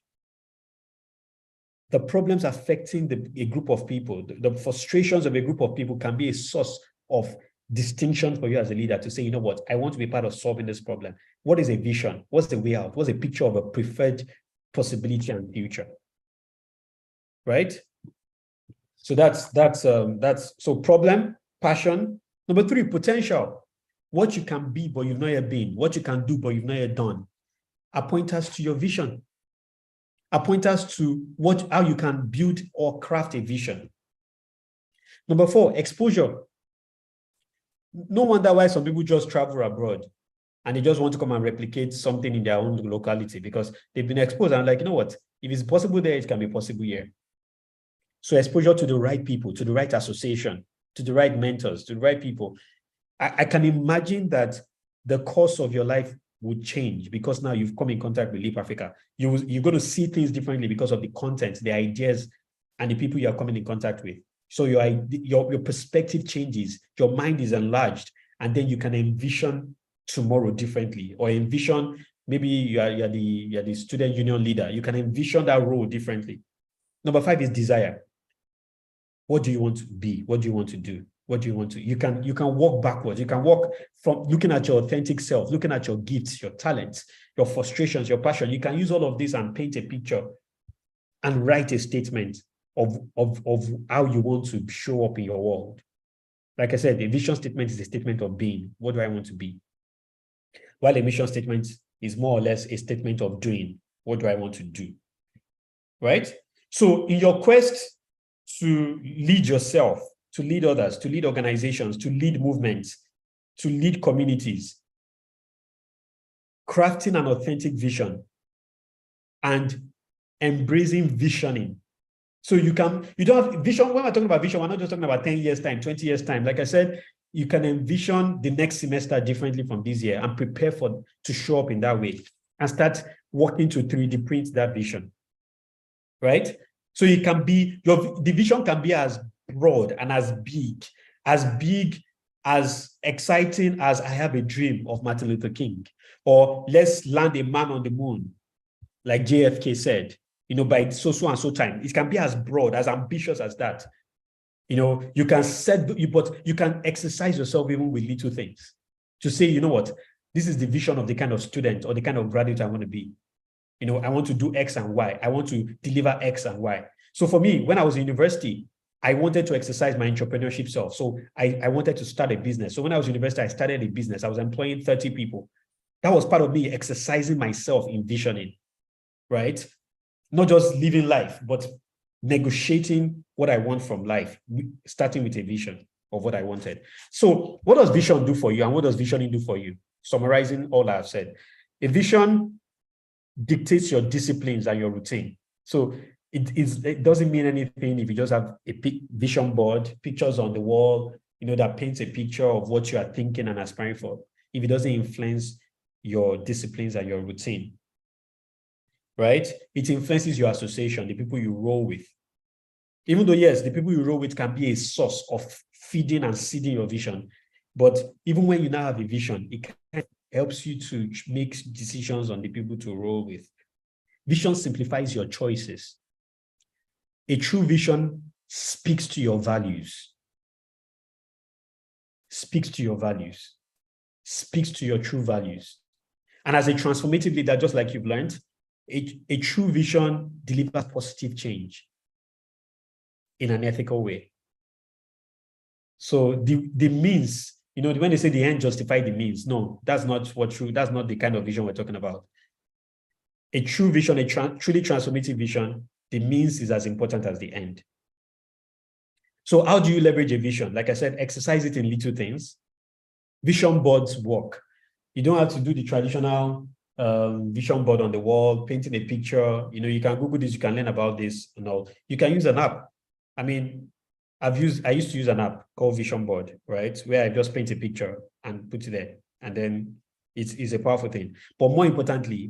Speaker 4: the problems affecting a group of people, the frustrations of a group of people can be a source of distinction for you as a leader to say, you know what, I want to be part of solving this problem. What is a vision? What's the way out? What's a picture of a preferred possibility and future? Right? So that's so problem, passion. Number three, potential. What you can be, but you've not yet been. What you can do, but you've not yet done. Are pointers to your vision. Are pointers to how you can build or craft a vision. Number four, exposure. No wonder why some people just travel abroad and they just want to come and replicate something in their own locality because they've been exposed and like, you know what, if it's possible there, it can be possible here. So exposure to the right people, to the right association, to the right mentors, to the right people. I can imagine that the course of your life would change because now you've come in contact with Leap Africa. You're going to see things differently because of the content, the ideas, and the people you are coming in contact with. So your perspective changes, your mind is enlarged, and then you can envision tomorrow differently, or envision maybe you're the student union leader. You can envision that role differently. Number five is desire. What do you want to be? What do you want to do? What do you want to? You can walk backwards. You can walk from looking at your authentic self, looking at your gifts, your talents, your frustrations, your passion. You can use all of this and paint a picture and write a statement of how you want to show up in your world. Like I said, the vision statement is a statement of being. What do I want to be? While a mission statement is more or less a statement of doing. What do I want to do? Right? So in your quest to lead yourself, to lead others, to lead organizations, to lead movements, to lead communities, crafting an authentic vision and embracing visioning. So you don't have vision. When we're talking about vision, we're not just talking about 10 years time, 20 years time. Like I said, you can envision the next semester differently from this year and prepare to show up in that way and start working to 3D print that vision, right? So it can be, the vision can be as broad and as big, as exciting as I have a dream of Martin Luther King, or let's land a man on the moon, like JFK said, by so and so time. It can be as broad, as ambitious as that. You can but you can exercise yourself even with little things to say, you know what, this is the vision of the kind of student or the kind of graduate I want to be. I want to do X and Y. I want to deliver X and Y. So for me, when I was in university, I wanted to exercise my entrepreneurship self. So I wanted to start a business. So when I was in university, I started a business. I was employing 30 people. That was part of me exercising myself in visioning, right? Not just living life, but negotiating what I want from life, starting with a vision of what I wanted. So what does vision do for you, and what does visioning do for you? Summarizing all I've said, a vision dictates your disciplines and your routine. So it doesn't mean anything if you just have a vision board, pictures on the wall, that paints a picture of what you are thinking and aspiring for, if it doesn't influence your disciplines and your routine, right? It influences your association, the people you roll with. Even though, yes, the people you roll with can be a source of feeding and seeding your vision. But even when you now have a vision, it kind of helps you to make decisions on the people to roll with. Vision simplifies your choices. A true vision speaks to your values. Speaks to your values. Speaks to your true values. And as a transformative leader, just like you've learned, a true vision delivers positive change in an ethical way. So the means, when they say the end justify the means, no, that's not that's not the kind of vision we're talking about. A true vision, a truly transformative vision, the means is as important as the end. So how do you leverage a vision? Like I said, exercise it in little things. Vision boards work. You don't have to do the traditional vision board on the wall, painting a picture. You can Google this, you can learn about this. You can use an app. I mean, I used to use an app called Vision Board, right? Where I just paint a picture and put it there. And then it's a powerful thing. But more importantly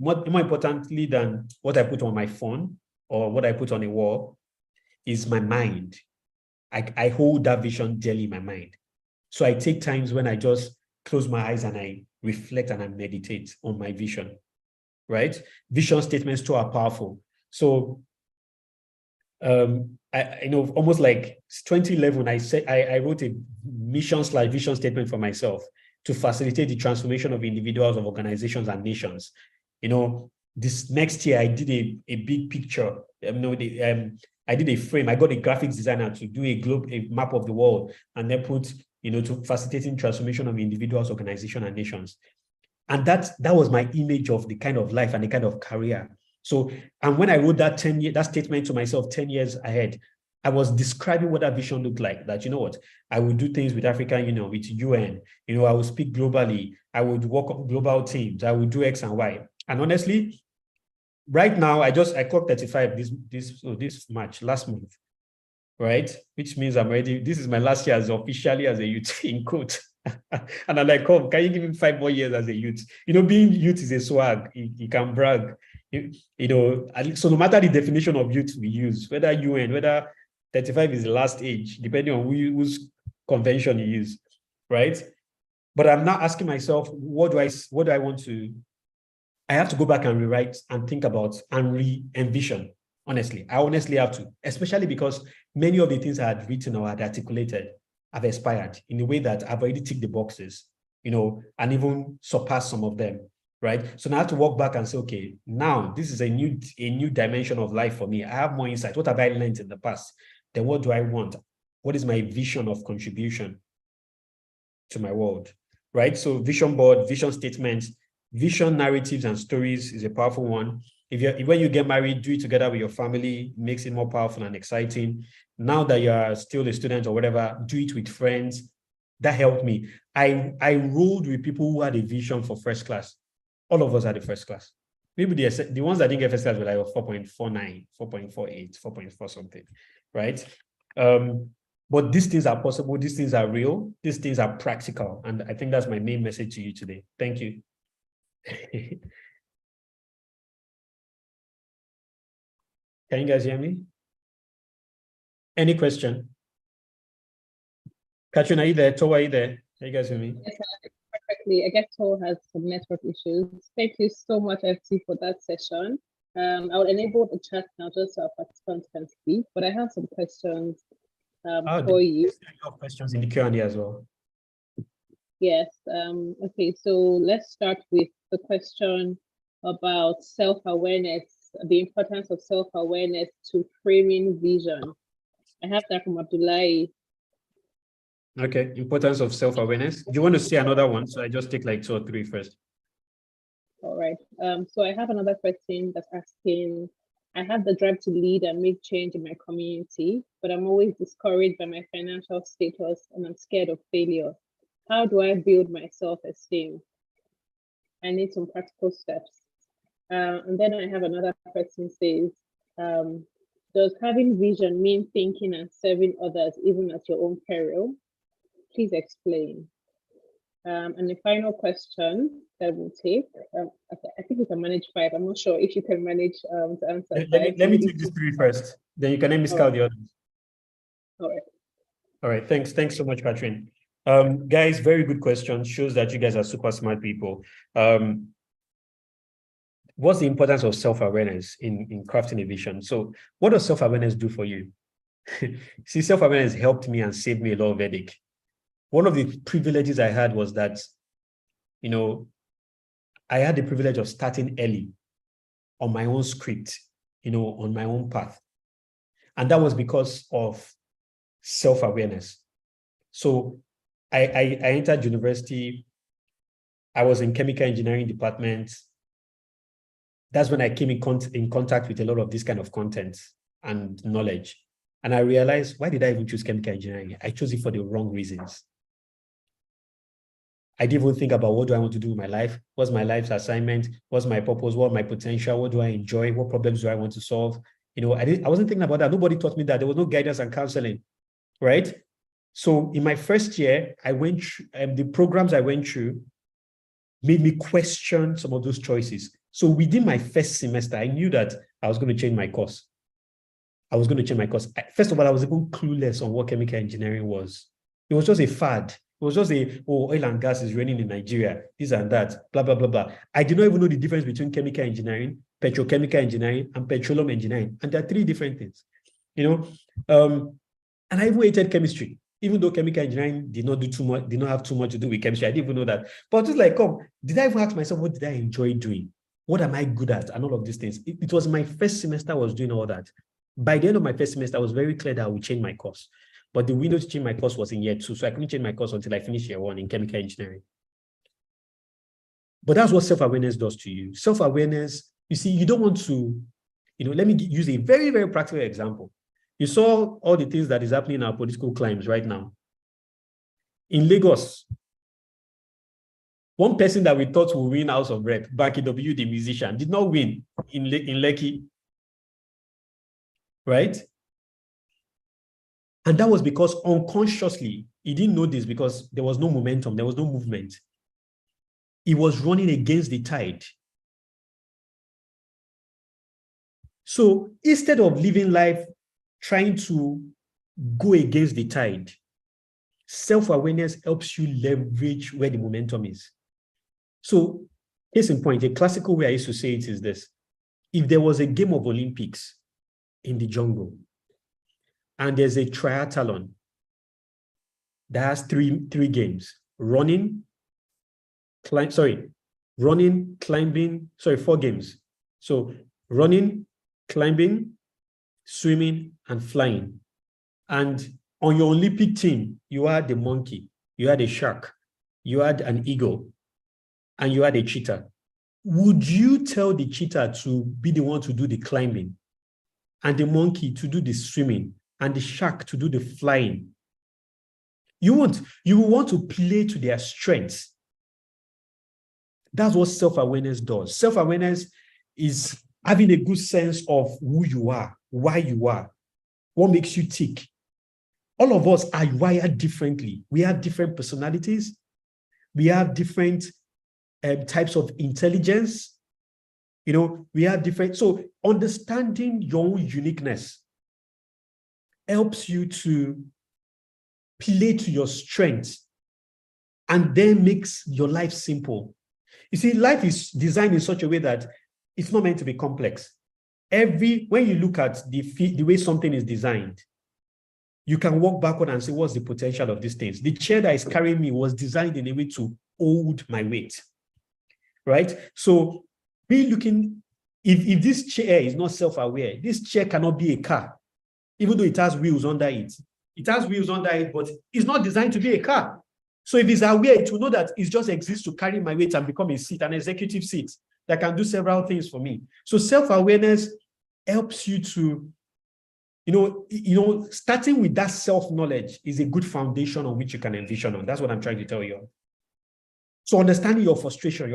Speaker 4: than what I put on my phone or what I put on a wall is my mind. I hold that vision dearly in my mind. So I take times when I just close my eyes and I reflect and I meditate on my vision, right? Vision statements too are powerful. So almost like 2011, I wrote a mission/vision statement for myself to facilitate the transformation of individuals, of organizations, and nations. This next year I did a big picture. I did a frame. I got a graphics designer to do a map of the world, and then put, to facilitating transformation of individuals, organizations, and nations. And that was my image of the kind of life and the kind of career. So, and when I wrote that statement to myself 10 years ahead, I was describing what that vision looked like. That, I would do things with African Union, with UN, I would speak globally, I would work on global teams, I would do X and Y. And honestly, right now, I clocked 35 this March, last month, right? Which means this is my last year officially as a youth, in quote. And I'm like, come, can you give me 5 more years as a youth? Being youth is a swag. You can brag. So no matter the definition of youth we use, whether UN, whether 35 is the last age, depending on whose convention you use, right? But I'm now asking myself, what do I want to? I have to go back and rewrite and think about and re-envision. Honestly, I honestly have to, especially because many of the things I had written or had articulated have expired in a way that I've already ticked the boxes, and even surpassed some of them, right? So now I have to walk back and say, okay, now this is a new dimension of life for me. I have more insight. What have I learned in the past? Then what do I want? What is my vision of contribution to my world, right? So vision board, vision statements, vision narratives and stories is a powerful one. When you get married, do it together with your family, makes it more powerful and exciting. Now that you are still a student or whatever, do it with friends. That helped me. I rolled with people who had a vision for first class. All of us had a first class. Maybe the ones that didn't get first class were like 4.49, 4.48, 4.4 something, right? But these things are possible. These things are real. These things are practical. And I think that's my main message to you today. Thank you. Can you guys hear me? Any question? Katrin, are you there? Towa, are you there? Can you guys hear me?
Speaker 2: Yes, perfectly. I guess Towa has some network issues. Thank you so much, FT, for that session. I will enable the chat now just so our participants can speak, but I have some questions for you.
Speaker 4: I have questions in the Q&A as well.
Speaker 2: Yes. Okay, so let's start with the question about self-awareness, the importance of self-awareness to framing vision. I have that from Abdullahi.
Speaker 4: Okay, importance of self-awareness. Do you want to see another one? So I just take like 2 or 3 first.
Speaker 2: All right. So I have another question that's asking, I have the drive to lead and make change in my community, but I'm always discouraged by my financial status and I'm scared of failure. How do I build my self-esteem? I need some practical steps. And then I have another question says, does having vision mean thinking and serving others even at your own peril? Please explain. And the final question that we'll take, I think we can manage 5. I'm not sure if you can manage to answer 5.
Speaker 4: Let me take this 3 first. Then you can name scout the others.
Speaker 2: All right.
Speaker 4: All right. Thanks so much, Catherine. Guys, very good question. Shows that you guys are super smart people. What's the importance of self-awareness in crafting a vision? So what does self-awareness do for you? See, self-awareness helped me and saved me a lot of headache. One of the privileges I had was that, I had the privilege of starting early on my own script, on my own path. And that was because of self-awareness. So I entered university. I was in chemical engineering department. That's when I came in contact with a lot of this kind of content and knowledge. And I realized, why did I even choose chemical engineering? I chose it for the wrong reasons. I didn't even think about what do I want to do with my life? What's my life's assignment? What's my purpose? What's my potential? What do I enjoy? What problems do I want to solve? I wasn't thinking about that. Nobody taught me that. There was no guidance and counseling, right? So in my first year, I went through, the programs I went through made me question some of those choices. So within my first semester, I knew that I was going to change my course. First of all, I was even clueless on what chemical engineering was. It was just a fad. It was just oil and gas is raining in Nigeria, this and that, blah, blah, blah, blah. I did not even know the difference between chemical engineering, petrochemical engineering, and petroleum engineering. And there are 3 different things, And I even hated chemistry, even though chemical engineering did not have too much to do with chemistry. I didn't even know that. But it's like, did I even ask myself, what did I enjoy doing? What am I good at? And all of these things. It was my first semester I was doing all that. By the end of my first semester, I was very clear that I would change my course. But the window to change my course was in year 2. So I couldn't change my course until I finished year 1 in chemical engineering. But that's what self-awareness does to you. Self-awareness, you see, you don't want to, let me use a very, very practical example. You saw all the things that is happening in our political climes right now. In Lagos, one person that we thought would win House of Rep, Banky W, the musician, did not win in Lekki, right? And that was because unconsciously, he didn't know this because there was no momentum, there was no movement. He was running against the tide. So instead of living life trying to go against the tide, self-awareness helps you leverage where the momentum is. So case in point, a classical way I used to say it is this. If there was a game of Olympics in the jungle, and there's a triathlon that has three games: running, climbing, 4 games. So running, climbing, swimming, and flying. And on your Olympic team, you had the monkey, you had a shark, you had an eagle, and you had a cheetah. Would you tell the cheetah to be the one to do the climbing, and the monkey to do the swimming, and the shark to do the flying? You will want to play to their strengths. That's what self-awareness does. Self-awareness is having a good sense of who you are, why you are, what makes you tick. All of us are wired differently. We have different personalities. We have different types of intelligence. We have different. So understanding your own uniqueness helps you to play to your strengths and then makes your life simple. You see, life is designed in such a way that it's not meant to be complex. When you look at the way something is designed, you can walk backward and say, what's the potential of these things? The chair that is carrying me was designed in a way to hold my weight, right? So if this chair is not self-aware, this chair cannot be a car, even though it has wheels under it. It has wheels under it, but it's not designed to be a car. So if it's aware, it will know that it just exists to carry my weight and become a seat, an executive seat. that can do several things for me. So self-awareness helps you to, starting with that self-knowledge is a good foundation on which you can envision on. That's what I'm trying to tell you. So understanding your frustration,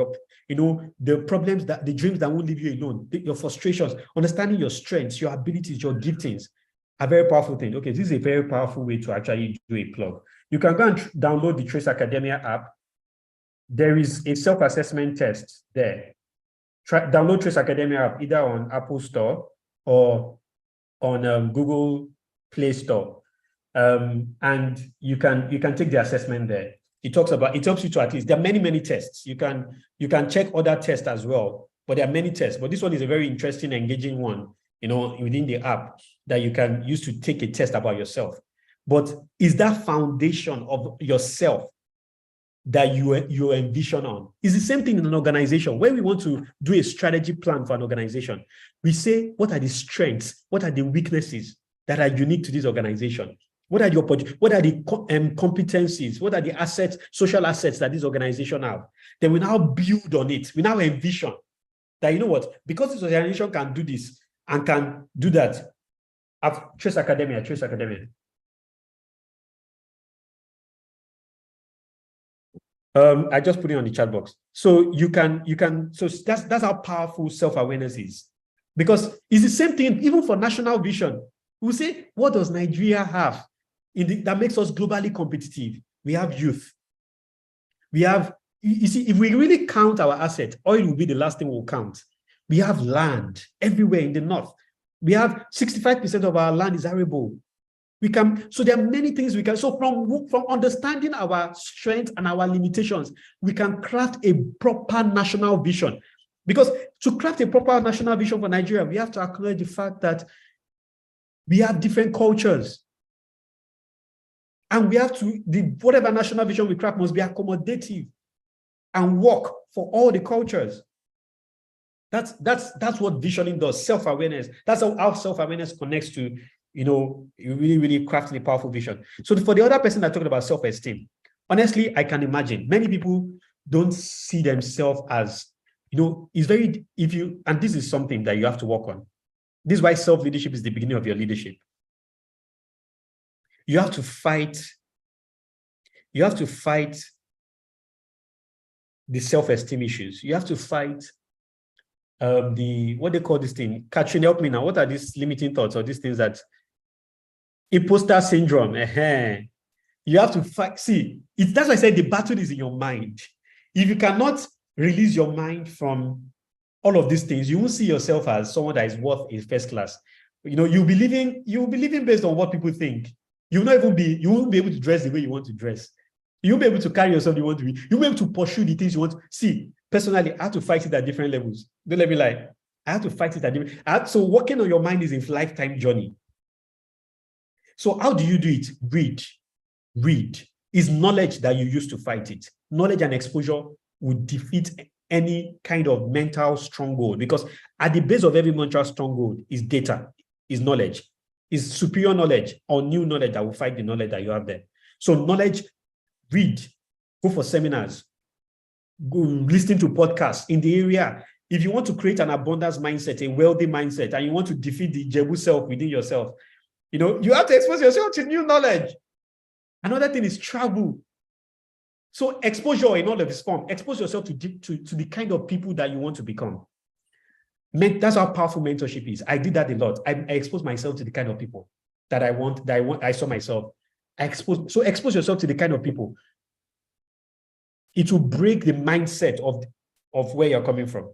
Speaker 4: the problems, the dreams that won't leave you alone, your frustrations, understanding your strengths, your abilities, your giftings, are very powerful thing. Okay, this is a very powerful way to actually do a plug. You can go and download the Trace Academia app. There is a self-assessment test there. Download Trace Academia app either on Apple Store or on Google Play Store, and you can take the assessment there. It helps you to at least, there are many tests. You can check other tests as well, but there are many tests. But this one is a very interesting, engaging one, within the app that you can use to take a test about yourself. But is that foundation of yourself that you envision on? It's the same thing in an organization. When we want to do a strategy plan for an organization, we say, what are the strengths? What are the weaknesses that are unique to this organization? What are the competencies? What are the assets, social assets that this organization have? Then we now build on it. We now envision that, you know what, because this organization can do this and can do that. Trace Academia. I just put it on the chat box. So so that's how powerful self-awareness is. Because it's the same thing, even for national vision. We say, what does Nigeria have that makes us globally competitive? We have youth. We have, you see, if we really count our asset, oil will be the last thing we'll count. We have land everywhere in the north. We have 65% of our land is arable. So there are many things we can, so from understanding our strengths and our limitations, we can craft a proper national vision. Because to craft a proper national vision for Nigeria, we have to acknowledge the fact that we have different cultures. And we have to, whatever national vision we craft must be accommodative and work for all the cultures. That's what visioning does, self-awareness. That's how self-awareness connects to, really crafting a powerful vision. So for the other person that talked about self-esteem, honestly, I can imagine many people don't see themselves as, it's very, and this is something that you have to work on. This is why self-leadership is the beginning of your leadership. You have to fight the self-esteem issues. You have to fight what they call this thing. Katrin, help me now. What are these limiting thoughts or these things that imposter syndrome? You have to fight. See, that's why I said the battle is in your mind. If you cannot release your mind from all of these things, you won't see yourself as someone that is worth a first class. You'll be living based on what people think. You won't be able to dress the way you want to dress. You won't be able to carry yourself the way you want to be. You won't be able to pursue the things you want to see. Personally, I have to fight it at different levels. Don't let me lie. I have to fight it at different. So working on your mind is a lifetime journey. So how do you do it? Read. It's knowledge that you use to fight it. Knowledge and exposure would defeat any kind of mental stronghold, because at the base of every mental stronghold is data, is knowledge, is superior knowledge or new knowledge that will fight the knowledge that you have there. So knowledge, read, go for seminars, go listen to podcasts in the area. If you want to create an abundance mindset, a wealthy mindset, and you want to defeat the Jebu self within yourself, you have to expose yourself to new knowledge. Another thing is travel. So exposure in all of its form, expose yourself to the kind of people that you want to become. That's how powerful mentorship is. I did that a lot. I exposed myself to the kind of people that I saw myself. So expose yourself to the kind of people. It will break the mindset of where you're coming from.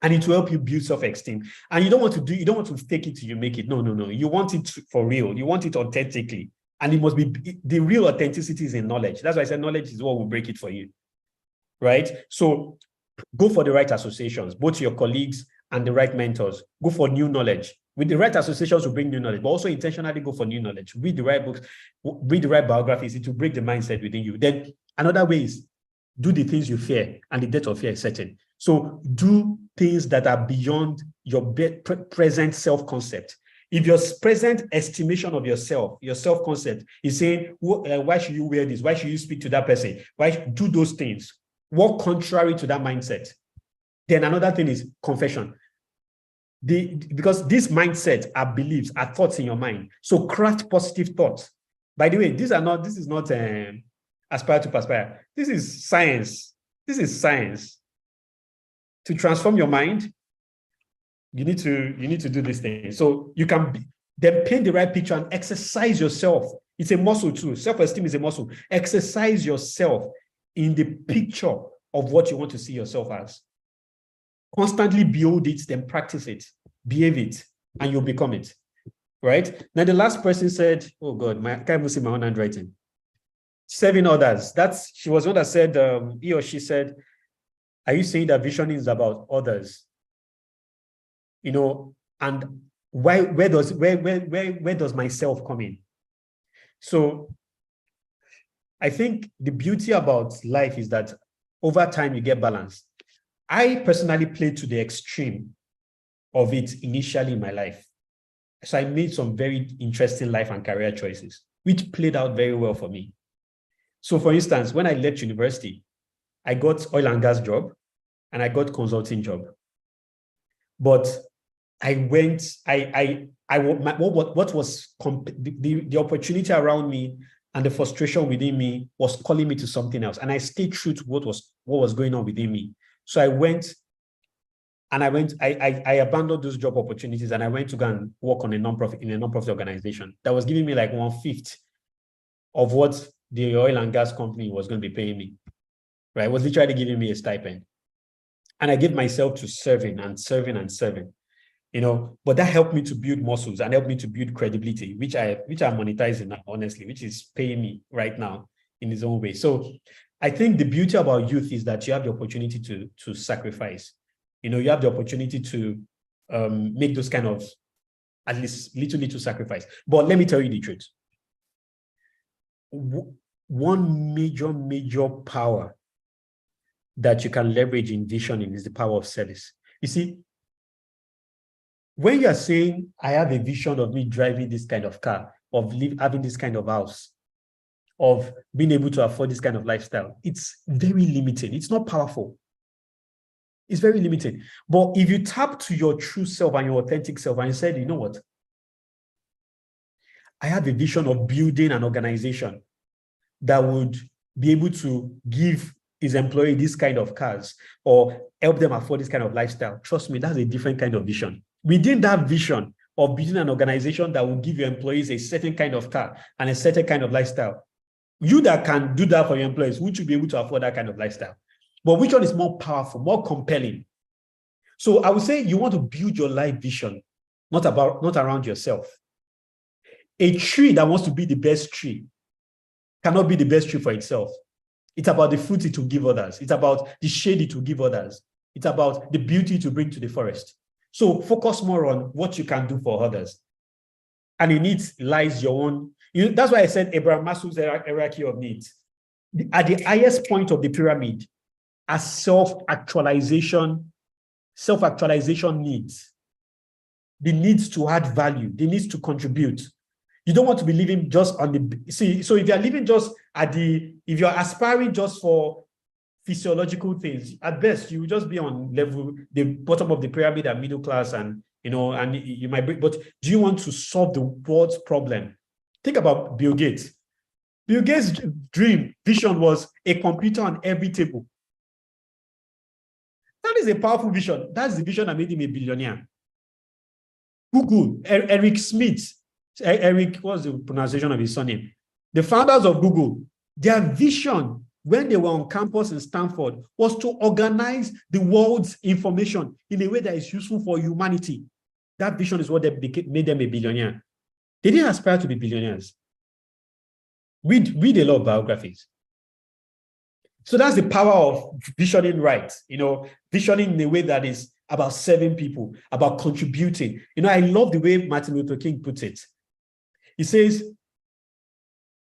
Speaker 4: And it will help you build self-esteem. And you don't want to fake it till you make it. No. You want it for real. You want it authentically. And it must be, the real authenticity is in knowledge. That's why I said knowledge is what will break it for you. Right? So go for the right associations, both your colleagues and the right mentors. Go for new knowledge. With the right associations will bring new knowledge, but also intentionally go for new knowledge. Read the right books, read the right biographies. It will break the mindset within you. Then another way is do the things you fear, and the death of fear is certain. So do things that are beyond your present self-concept. If your present estimation of yourself, your self-concept is saying, why should you wear this? Why should you speak to that person? Why do those things? Work contrary to that mindset. Then another thing is confession. Because this mindset are beliefs, are thoughts in your mind. So craft positive thoughts. By the way, this is not aspire to perspire. This is science. This is science. To transform your mind, you need to do this thing. So you can then paint the right picture and exercise yourself. It's a muscle too. Self-esteem is a muscle. Exercise yourself in the picture of what you want to see yourself as. Constantly build it, then practice it, behave it, and you'll become it. Right? Now, the last person said, oh God, I can't even see my own handwriting. Serving others. She was one that said, he or she said, are you saying that vision is about others? And where does myself come in? So I think the beauty about life is that over time you get balance. I personally played to the extreme of it initially in my life. So I made some very interesting life and career choices, which played out very well for me. So for instance, when I left university, I got oil and gas job and I got consulting job. But the opportunity around me and the frustration within me was calling me to something else. And I stayed true to what was going on within me. So I abandoned those job opportunities and I went to go and work on in a nonprofit organization that was giving me like 1/5 of what the oil and gas company was going to be paying me. Right? It was literally giving me a stipend. And I gave myself to serving and serving and serving. But that helped me to build muscles and helped me to build credibility, which I'm monetizing now, honestly, which is paying me right now in its own way. So I think the beauty about youth is that you have the opportunity to sacrifice. You have the opportunity to make those kind of, at least little sacrifice. But let me tell you the truth. One major power that you can leverage in visioning is the power of service. You see, when you're saying, I have a vision of me driving this kind of car, of having this kind of house, of being able to afford this kind of lifestyle, it's very limited. It's not powerful. It's very limited. But if you tap to your true self and your authentic self and you said, you know what? I have a vision of building an organization that would be able to give his employee this kind of cars or help them afford this kind of lifestyle. Trust me, that's a different kind of vision. Within that vision of building an organization that will give your employees a certain kind of car and a certain kind of lifestyle, you that can do that for your employees, would you be able to afford that kind of lifestyle? But which one is more powerful, more compelling? So I would say you want to build your life vision, not around yourself. A tree that wants to be the best tree cannot be the best tree for itself. It's about the fruit it will give others. It's about the shade it will give others. It's about the beauty to bring to the forest. So focus more on what you can do for others. And in it lies your own. That's why I said Abraham Maslow's hierarchy of needs. At the highest point of the pyramid are self-actualization needs. The needs to add value, the needs to contribute. You don't want to be living just on the, so if you're living just if you're aspiring just for physiological things, at best, you will just be on the bottom of the pyramid and middle class and you might break, but do you want to solve the world's problem? Think about Bill Gates. Bill Gates' vision was a computer on every table. That is a powerful vision. That's the vision that made him a billionaire. Google, Eric Smith, what's the pronunciation of his surname? The founders of Google, their vision when they were on campus in Stanford was to organize the world's information in a way that is useful for humanity. That vision is what made them a billionaire. They didn't aspire to be billionaires. Read a lot of biographies. So that's the power of visioning right, visioning in a way that is about serving people, about contributing. I love the way Martin Luther King puts it. He says,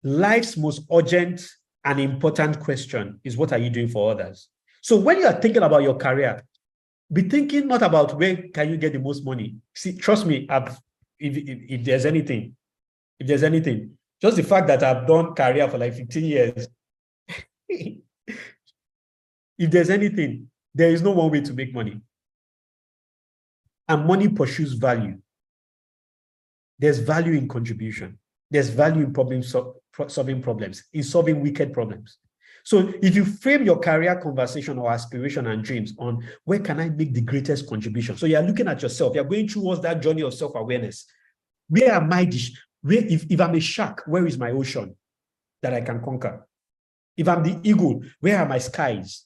Speaker 4: life's most urgent and important question is, what are you doing for others? So when you are thinking about your career, be thinking not about where can you get the most money. See, trust me, if there's anything, just the fact that I've done career for like 15 years, if there's anything, There is no one way to make money. And money pursues value. There's value in contribution. There's value in solving problems, in solving wicked problems. So if you frame your career conversation or aspiration and dreams on where can I make the greatest contribution? So you're looking at yourself, you're going towards that journey of self-awareness. Where am I? If I'm a shark, where is my ocean that I can conquer? If I'm the eagle, where are my skies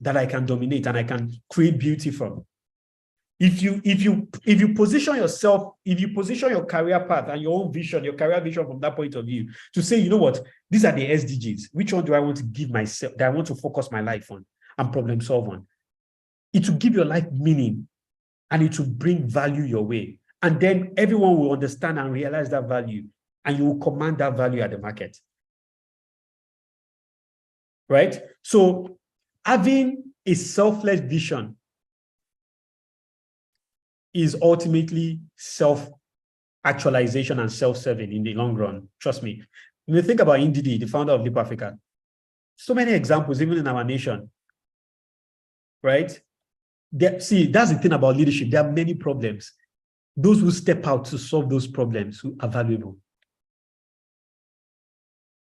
Speaker 4: that I can dominate and I can create beauty from? If you position yourself, if you position your career path and your own vision, your career vision from that point of view, to say, you know what, these are the SDGs. Which one do I want to give myself, that I want to focus my life on and problem solve on? It will give your life meaning and it will bring value your way. And then everyone will understand and realize that value, and you will command that value at the market. Right? So having a selfless vision is ultimately self-actualization and self-serving in the long run. Trust me. When you think about Ndidi, the founder of Leap Africa, so many examples, even in our nation, right? See, that's the thing about leadership. There are many problems. Those who step out to solve those problems are valuable.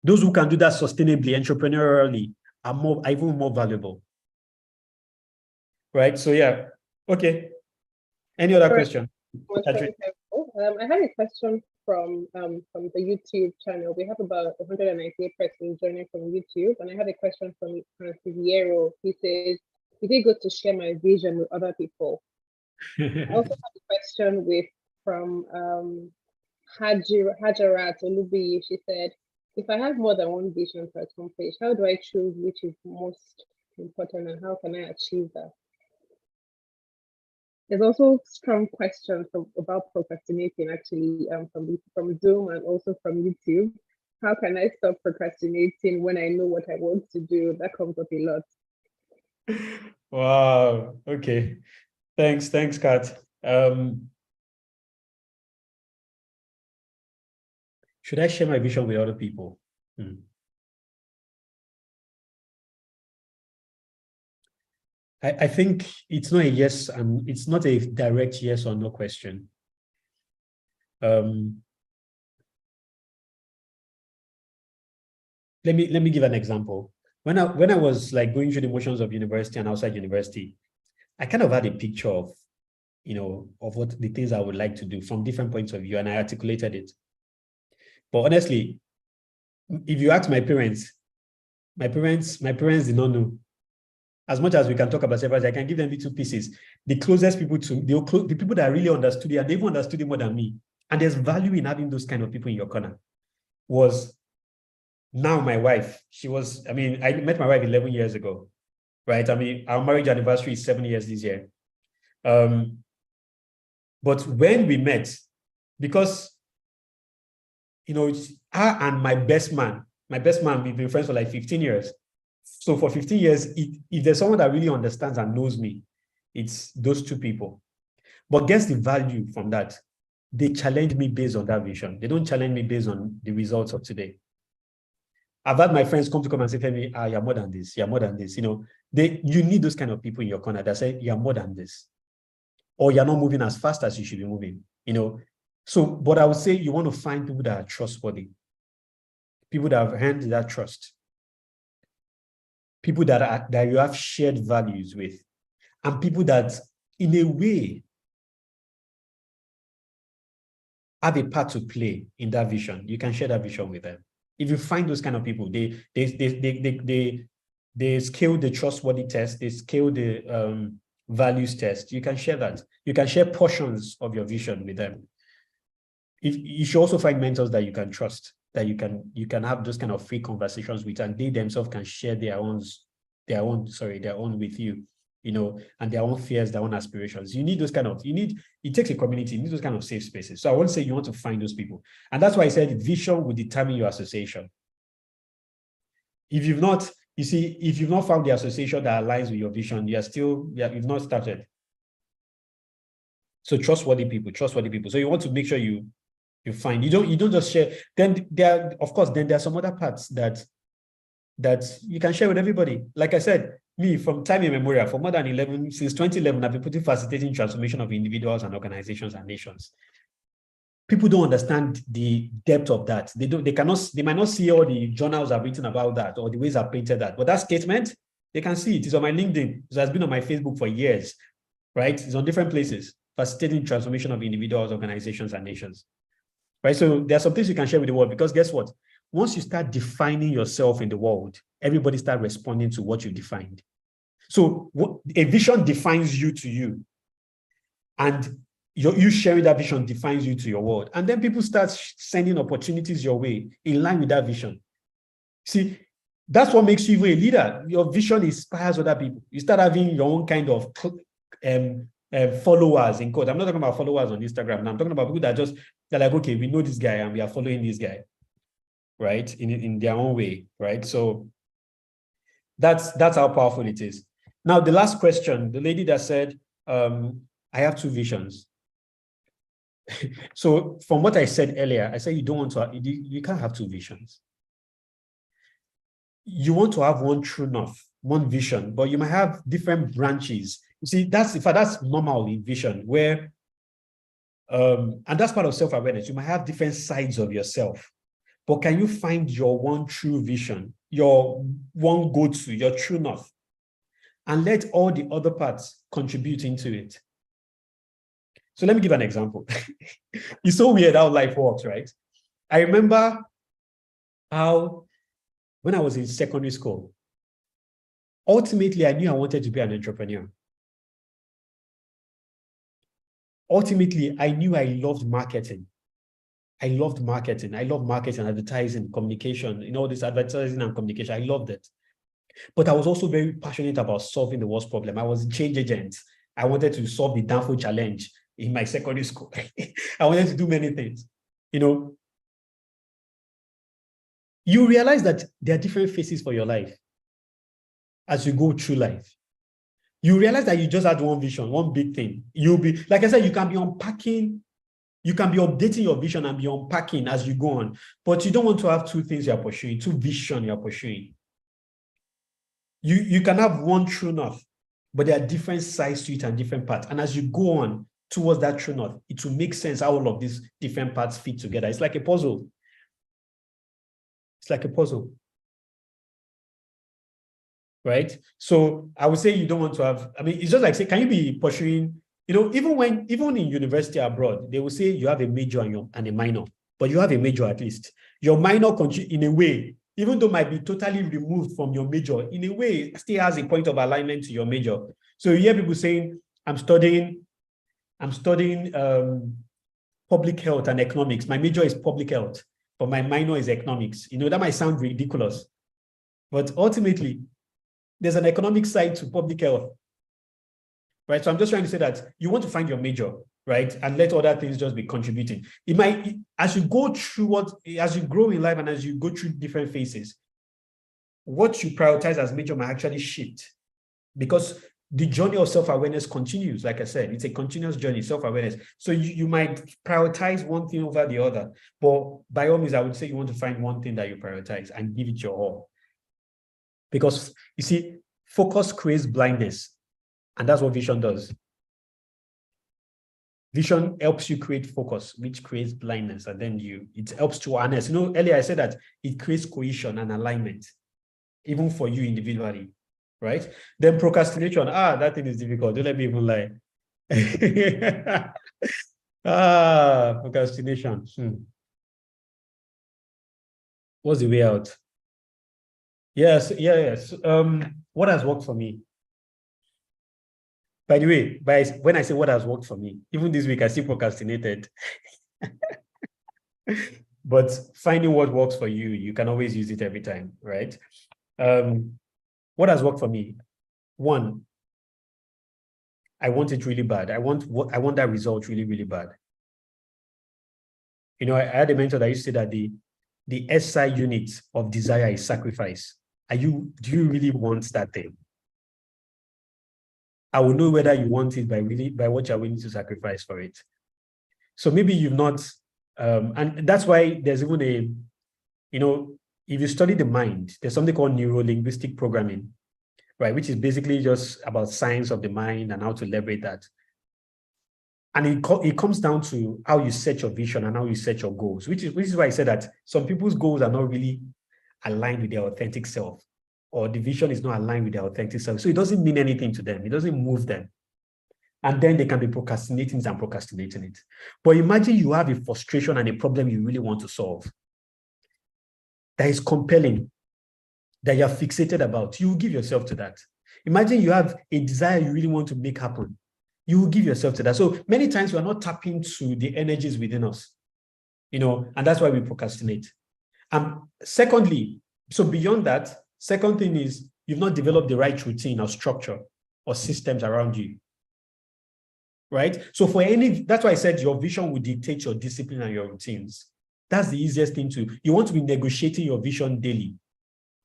Speaker 4: Those who can do that sustainably, entrepreneurially, are even more valuable. Right? So yeah, okay. Any other question?
Speaker 2: I have a question from the YouTube channel. We have about 198 persons joining from YouTube, and I have a question from Francis. He says, "Is it good to share my vision with other people?" I also have a question from Hajarat Olubi. She said, "If I have more than one vision to accomplish, how do I choose which is most important, and how can I achieve that?" There's also strong questions about procrastinating, actually, from Zoom and also from YouTube. How can I stop procrastinating when I know what I want to do? That comes up a lot.
Speaker 4: Wow. Okay. Thanks, Kat. Should I share my vision with other people? I think it's not a yes, and it's not a direct yes or no question. Let me give an example. When I was like going through the motions of university and outside university, I kind of had a picture of, of what the things I would like to do from different points of view, and I articulated it. But honestly, if you ask my parents did not know. As much as we can talk about self, I can give them little pieces. The closest people to the people that really understood it, and they even understood it more than me. And there's value in having those kind of people in your corner. Was now my wife. I met my wife 11 years ago, right? I mean, our marriage anniversary is 7 years this year. But when we met, because, her and my best man, we've been friends for like 15 years. So for 15 years, if there's someone that really understands and knows me, it's those two people. But guess the value from that? They challenge me based on that vision. They don't challenge me based on the results of today. I've had my friends come and say to me, you're more than this, you're more than this. You need those kind of people in your corner that say, you're more than this. Or you're not moving as fast as you should be moving. So, but I would say you want to find people that are trustworthy. People that have earned that trust. People that you have shared values with, and people that, in a way, have a part to play in that vision. You can share that vision with them. If you find those kind of people, they scale the trustworthy test, they scale the values test. You can share that. You can share portions of your vision with them. You should also find mentors that you can trust, that you can have those kind of free conversations with, and they themselves can share their own with you, and their own fears, their own aspirations. You need those it takes a community, you need those kind of safe spaces. So I want to say you want to find those people. And that's why I said vision will determine your association. If you've not found the association that aligns with your vision, you've not started. So trustworthy people. So you want to make sure you find, you don't just share. Then there are some other parts that you can share with everybody. Like I said, me, from time immemorial, for more than 11, since 2011, I've been putting facilitating transformation of individuals and organizations and nations. People don't understand the depth of that. They might not see all the journals I've written about that or the ways I've painted that. But that statement, they can see it. It's on my LinkedIn. It has been on my Facebook for years, right? It's on different places, facilitating transformation of individuals, organizations, and nations, right? So there are some things you can share with the world, because guess what? Once you start defining yourself in the world, everybody start responding to what you defined. So a vision defines you to you. And you sharing that vision defines you to your world. And then people start sending opportunities your way in line with that vision. See, that's what makes you even a leader. Your vision inspires other people. You start having your own kind of followers, in quote. I'm not talking about followers on Instagram. Now I'm talking about people that they're like, okay, we know this guy and we are following this guy, right? In their own way, right? So that's how powerful it is. Now, the last question, the lady that said, I have two visions. So from what I said earlier, I said you don't want to, you can't have two visions. You want to have one true north, one vision, but you might have different branches. You see, that's normal in vision, where, and that's part of self-awareness. You might have different sides of yourself, but can you find your one true vision, your one go-to, your true north, and let all the other parts contribute into it? So let me give an example. It's so weird how life works, right? I remember how, when I was in secondary school, ultimately, I knew I wanted to be an entrepreneur. Ultimately, I knew I loved marketing. I loved marketing. I love marketing, advertising, communication, this advertising and communication. I loved it. But I was also very passionate about solving the world's problem. I was a change agent. I wanted to solve the downfall challenge in my secondary school. I wanted to do many things. You realize that there are different phases for your life as you go through life. You realize that you just had one vision, one big thing. You'll be, like I said, you can be unpacking, you can be updating your vision and be unpacking as you go on. But you don't want to have two things you're pursuing, two visions you're pursuing. You can have one true north, but there are different sides to it and different parts. And as you go on towards that true north, it will make sense how all of these different parts fit together. It's like a puzzle. It's like a puzzle. Right? So I would say you don't want to have, it's just like, say, can you be pursuing, even in university abroad, they will say you have a major and a minor, but you have a major at least. Your minor, in a way, even though it might be totally removed from your major, in a way, still has a point of alignment to your major. So you hear people saying, I'm studying public health and economics. My major is public health, but my minor is economics. That might sound ridiculous, but ultimately, there's an economic side to public health, right? So I'm just trying to say that you want to find your major, right? And let other things just be contributing. It might, as you go through as you grow in life and as you go through different phases, what you prioritize as major might actually shift, because the journey of self-awareness continues. Like I said, it's a continuous journey, self-awareness. So you might prioritize one thing over the other, but by all means, I would say you want to find one thing that you prioritize and give it your all. Because you see, focus creates blindness, and that's what vision does. Vision helps you create focus, which creates blindness, and then it helps to harness. Earlier I said that it creates cohesion and alignment, even for you individually, right? Then procrastination, that thing is difficult. Don't let me even lie. Procrastination. What's the way out? Yes. What has worked for me? By the way, when I say what has worked for me, even this week I still procrastinated. But finding what works for you, you can always use it every time, right? What has worked for me? One, I want it really bad. I want that result really, really bad. I had a mentor that used to say that the SI unit of desire is sacrifice. Do you really want that thing? I will know whether you want it by what you're willing to sacrifice for it. So maybe you've not, and that's why there's even if you study the mind, there's something called neuro-linguistic programming, right? Which is basically just about science of the mind and how to leverage that. And it comes down to how you set your vision and how you set your goals, which is why I said that some people's goals are not really aligned with their authentic self, or the vision is not aligned with their authentic self. So it doesn't mean anything to them. It doesn't move them. And then they can be procrastinating it. But imagine you have a frustration and a problem you really want to solve that is compelling, that you're fixated about. You will give yourself to that. Imagine you have a desire you really want to make happen. You will give yourself to that. So many times we are not tapping to the energies within us, and that's why we procrastinate. Secondly, so beyond that, second thing is you've not developed the right routine or structure or systems around you. Right? So that's why I said your vision will dictate your discipline and your routines. That's the easiest thing you want to be negotiating your vision daily.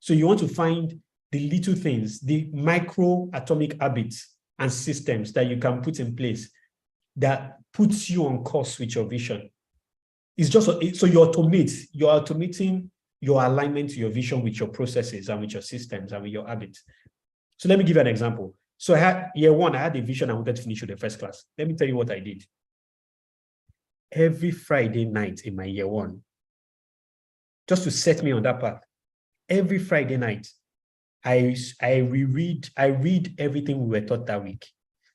Speaker 4: So you want to find the little things, the micro atomic habits and systems that you can put in place that puts you on course with your vision. It's just, so you're automating your alignment to your vision with your processes and with your systems and with your habits. So let me give you an example. So year one, I had a vision I wanted to finish with the first class. Let me tell you what I did. Every Friday night in my year one, just to set me on that path, every Friday night, I read everything we were taught that week.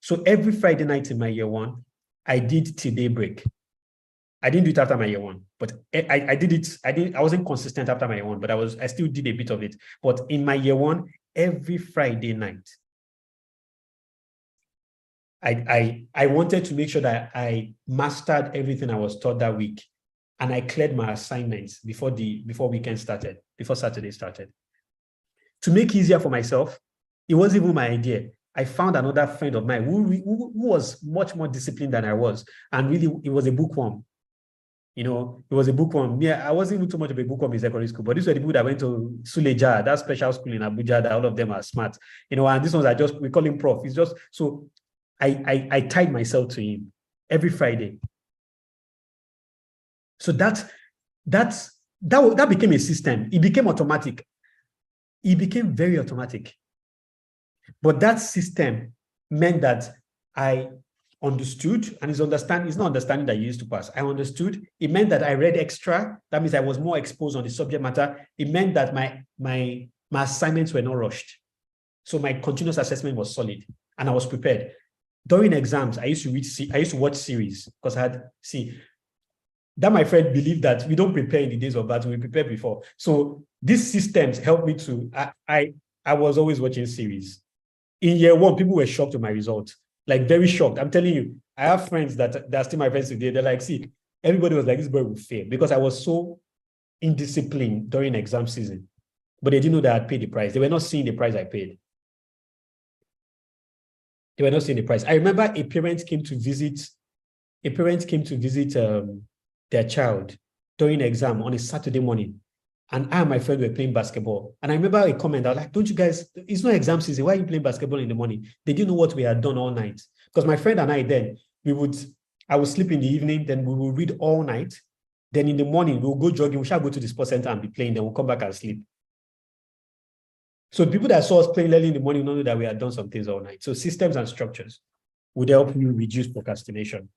Speaker 4: So every Friday night in my year one, I did till daybreak. I didn't do it after my year one, but I did it. I wasn't consistent after my year one, but I still did a bit of it. But in my year one, every Friday night, I wanted to make sure that I mastered everything I was taught that week, and I cleared my assignments before weekend started, before Saturday started. To make it easier for myself, it wasn't even my idea. I found another friend of mine who was much more disciplined than I was, and really, it was a bookworm. It was a bookworm. Yeah, I wasn't even too much of a bookworm in secondary school, but these were the people that went to Suleja, that special school in Abuja, that all of them are smart. And these ones are we call him prof. It's just, so I tied myself to him every Friday. So that became a system. It became automatic. It became very automatic. But that system meant that I understood, and it's not understanding that you used to pass. I understood. It meant that I read extra. That means I was more exposed on the subject matter. It meant that my assignments were not rushed. So my continuous assessment was solid, and I was prepared. During exams, I used to watch series, because that my friend believed that we don't prepare in the days of battle, we prepare before. So these systems helped me to, I was always watching series. In year one, people were shocked with my results, like very shocked. I'm telling you, I have friends that are still my friends today. They're like, see, everybody was like, this boy will fail, because I was so indisciplined during exam season. But they didn't know that I'd paid the price. They were not seeing the price I paid. They were not seeing the price. I remember a parent came to visit their child during exam on a Saturday morning. And I and my friend were playing basketball. And I remember a comment, I was like, don't you guys, it's not exam season. Why are you playing basketball in the morning? They didn't know what we had done all night. Because my friend and I then, I would sleep in the evening, then we would read all night. Then in the morning, we'll go jogging. We shall go to the sports center and be playing. Then we'll come back and sleep. So people that saw us playing early in the morning know that we had done some things all night. So systems and structures would help you reduce procrastination.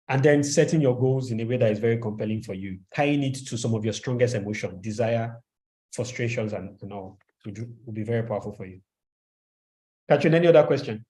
Speaker 4: And then setting your goals in a way that is very compelling for you, tying it to some of your strongest emotions, desire, frustrations, and all, will be very powerful for you. Katrin, any other question?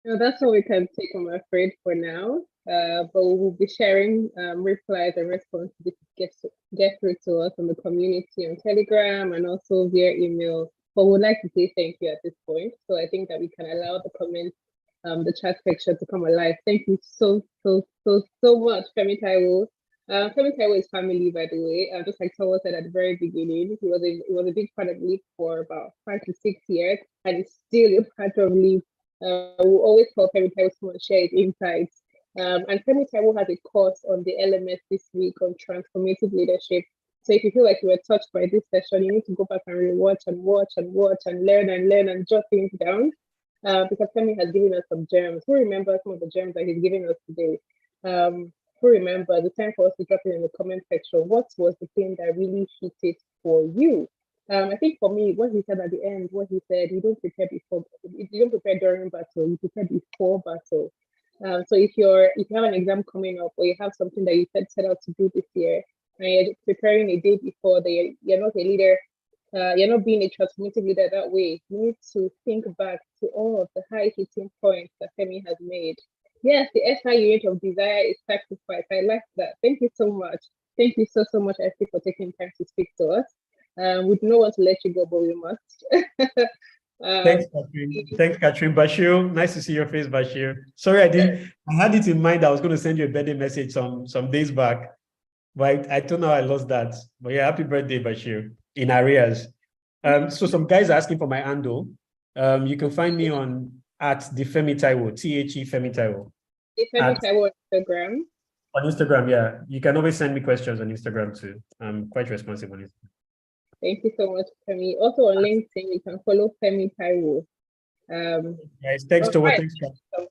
Speaker 2: No, that's all we can take, I'm afraid, for now. But we'll be sharing replies and responses get through to us on the community on Telegram and also via email. But we'd like to say thank you at this point. So I think that we can allow the comments, the chat section to come alive. Thank you so much, Femi Taiwo. Femi Taiwo is family, by the way. Just like Tawo said at the very beginning, he was a big part of Leap for about 5 to 6 years, and is still a part of Leap. We'll always call Femi Taiwo to share his insights. And Femi Taiwo has a course on the LMS this week on transformative leadership. So if you feel like you were touched by this session, you need to go back and rewatch and watch and learn and jot things down. Because Femi has given us some gems. Who remembers some of the gems that he's giving us today? Who remember the time for us to drop it in the comment section? What was the thing that really hit it for you? I think for me, what he said at the end, what he said, you don't prepare before, you don't prepare during battle, you prepare before battle. So if you have an exam coming up, or you have something that you set out to do this year, and you're preparing a day before, you're not a leader, you're not being a transformative leader that way. You need to think back to all of the high hitting points that Femi has made. Yes, the SI unit of desire is sacrifice. I like that. Thank you so much. Thank you so much, Effie, for taking time to speak to us. We do not want to let you go, but we must.
Speaker 4: Thanks, Catherine. Thanks, Catherine. Bashir, nice to see your face, Bashir. Sorry, I had it in mind. I was going to send you a birthday message some days back, but I don't know I lost that. But yeah, happy birthday, Bashir, in arrears. So some guys are asking for my handle. You can find me on at the Femi Taiwo, THE Femi Taiwo.
Speaker 2: The Femi Taiwo on Instagram.
Speaker 4: On Instagram, yeah. You can always send me questions on Instagram too. I'm quite responsive on Instagram.
Speaker 2: Thank you so much, Femi. Also on LinkedIn, you can follow Femi Taiwo.
Speaker 4: Guys, thanks to what. Thanks.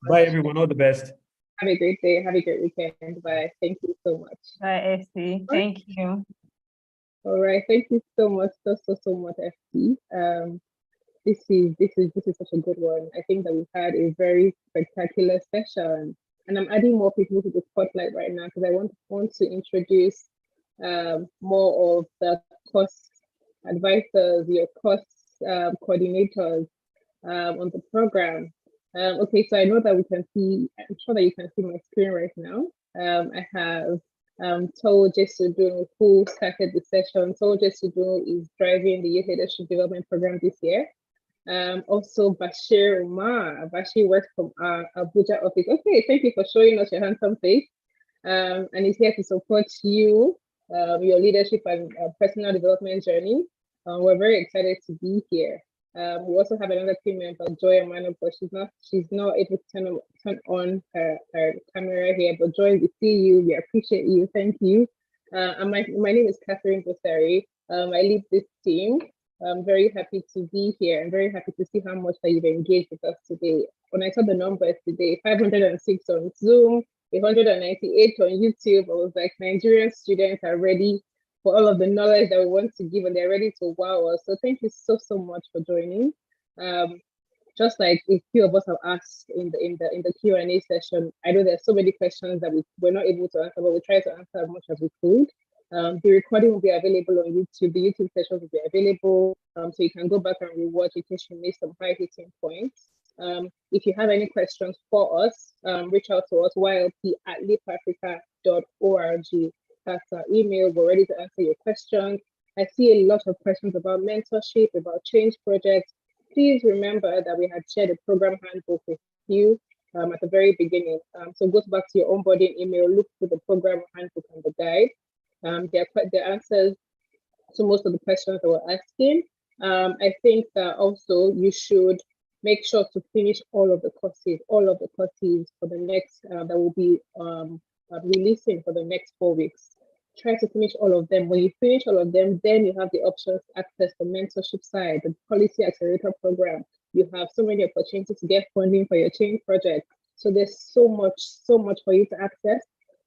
Speaker 4: Bye, everyone. All the best.
Speaker 2: Have a great day. Have a great weekend. Bye. Thank you so much.
Speaker 1: Bye, FT. Thank you.
Speaker 2: All right. Thank you so much, so much, FT. This is such a good one. I think that we've had a very spectacular session, and I'm adding more people to the spotlight right now because I want to introduce more of the course advisors, your course coordinators on the program. Okay, so I know that we can see, I'm sure that you can see my screen right now. I have Told Jesudu, who started the session. Told Jesudu is driving the Youth Leadership Development Program this year. Also Bashir Umar. Bashir works from our Abuja office. Okay, thank you for showing us your handsome face. And he's here to support you, your leadership and personal development journey. We're very excited to be here. We also have another team member, Joy Amano, but she's not able to turn on her camera here. But Joy, we see you, we appreciate you, thank you. And my name is Catherine Bossari. I lead this team. I'm very happy to be here. I'm very happy to see how much that you've engaged with us today. When I saw the numbers today, 506 on Zoom, 198 on YouTube, I was like, Nigerian students are ready for all of the knowledge that we want to give, and they're ready to wow us. So thank you so much for joining. Just like a few of us have asked in the Q&A session, I know there's so many questions that we're not able to answer, but we try to answer as much as we could. The recording will be available on YouTube. The YouTube sessions will be available, so you can go back and rewatch in case you missed some high hitting points. If you have any questions for us, reach out to us, ylp@leapafrica.org. That's our email. We're ready to answer your questions. I see a lot of questions about mentorship, about change projects. Please remember that we had shared a program handbook with you at the very beginning. So go back to your onboarding email, look through the program handbook and the guide. There are answers to most of the questions that we're asking. I think that also you should make sure to finish all of the courses for the next, that will be releasing for the next 4 weeks. Try to finish all of them. When you finish all of them, then you have the options to access the mentorship side, the policy accelerator program. You have so many opportunities to get funding for your change project. So there's so much for you to access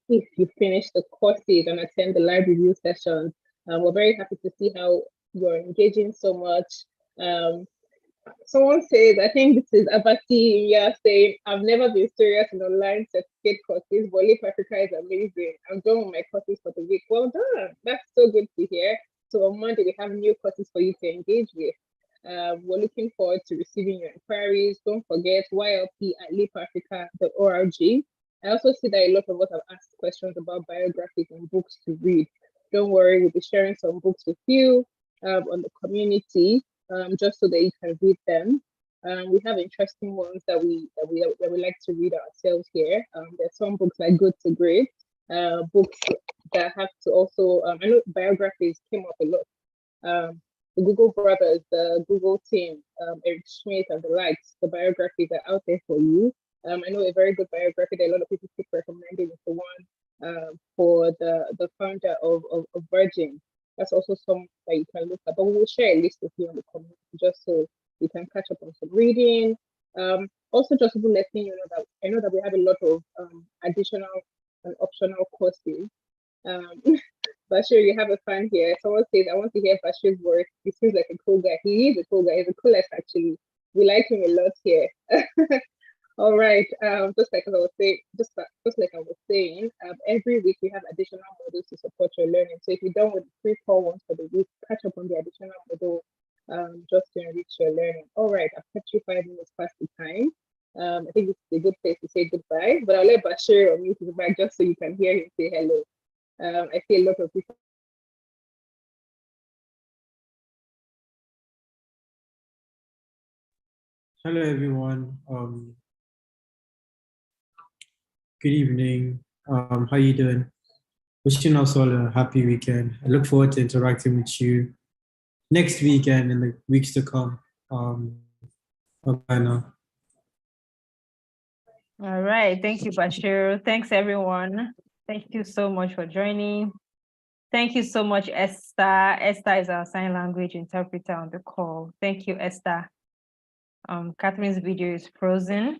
Speaker 2: if you finish the courses and attend the live review sessions. We're very happy to see how you're engaging so much. Someone says, I think this is Abati saying, I've never been serious in online certificate courses, but Leap Africa is amazing. I'm done with my courses for the week. Well done. That's so good to hear. So on Monday, we have new courses for you to engage with. We're looking forward to receiving your inquiries. Don't forget ylp@leapafrica.org. I also see that a lot of us have asked questions about biographies and books to read. Don't worry, we'll be sharing some books with you on the community. Just so that you can read them. We have interesting ones that we like to read ourselves here. There's some books like Good to Great, books that have to also, I know biographies came up a lot. The Google brothers, the Google team, Eric Schmidt and the likes, the biographies are out there for you. I know a very good biography that a lot of people keep recommending is the one for the founder of Virgin. That's also some that you can look at, but we will share a list with you on the community just so you can catch up on some reading. Also, just to let you know that I know that we have a lot of additional and optional courses, Bashir, you have a fan here. Someone says, I want to hear Bashir's work. He seems like a cool guy. He is a cool guy. He's the coolest, actually. We like him a lot here. All right. Just like I was saying, every week we have additional modules to support your learning. So if you're done with the 3 core ones for the week, catch up on the additional module just to enrich your learning. All right, I've kept you 5 minutes past the time. I think this is a good place to say goodbye, but I'll let Bashir unmute his mic just so you can hear him say hello. I see a lot of people.
Speaker 5: Hello, everyone. Good evening. How you doing? Wishing us all a happy weekend. I look forward to interacting with you next weekend and the weeks to come. Bye now.
Speaker 1: All right. Thank you, Bashir. Thanks, everyone. Thank you so much for joining. Thank you so much, Esther. Esther is our sign language interpreter on the call. Thank you, Esther. Catherine's video is frozen.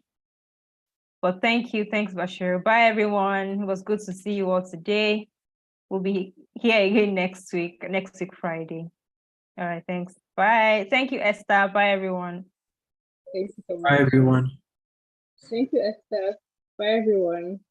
Speaker 1: But thank you. Thanks, Bashir. Bye, everyone. It was good to see you all today. We'll be here again next week Friday. All right, thanks. Bye. Thank you, Esther. Bye, everyone.
Speaker 2: Thank you so much.
Speaker 5: Bye, everyone.
Speaker 2: Thank you, Esther. Bye, everyone.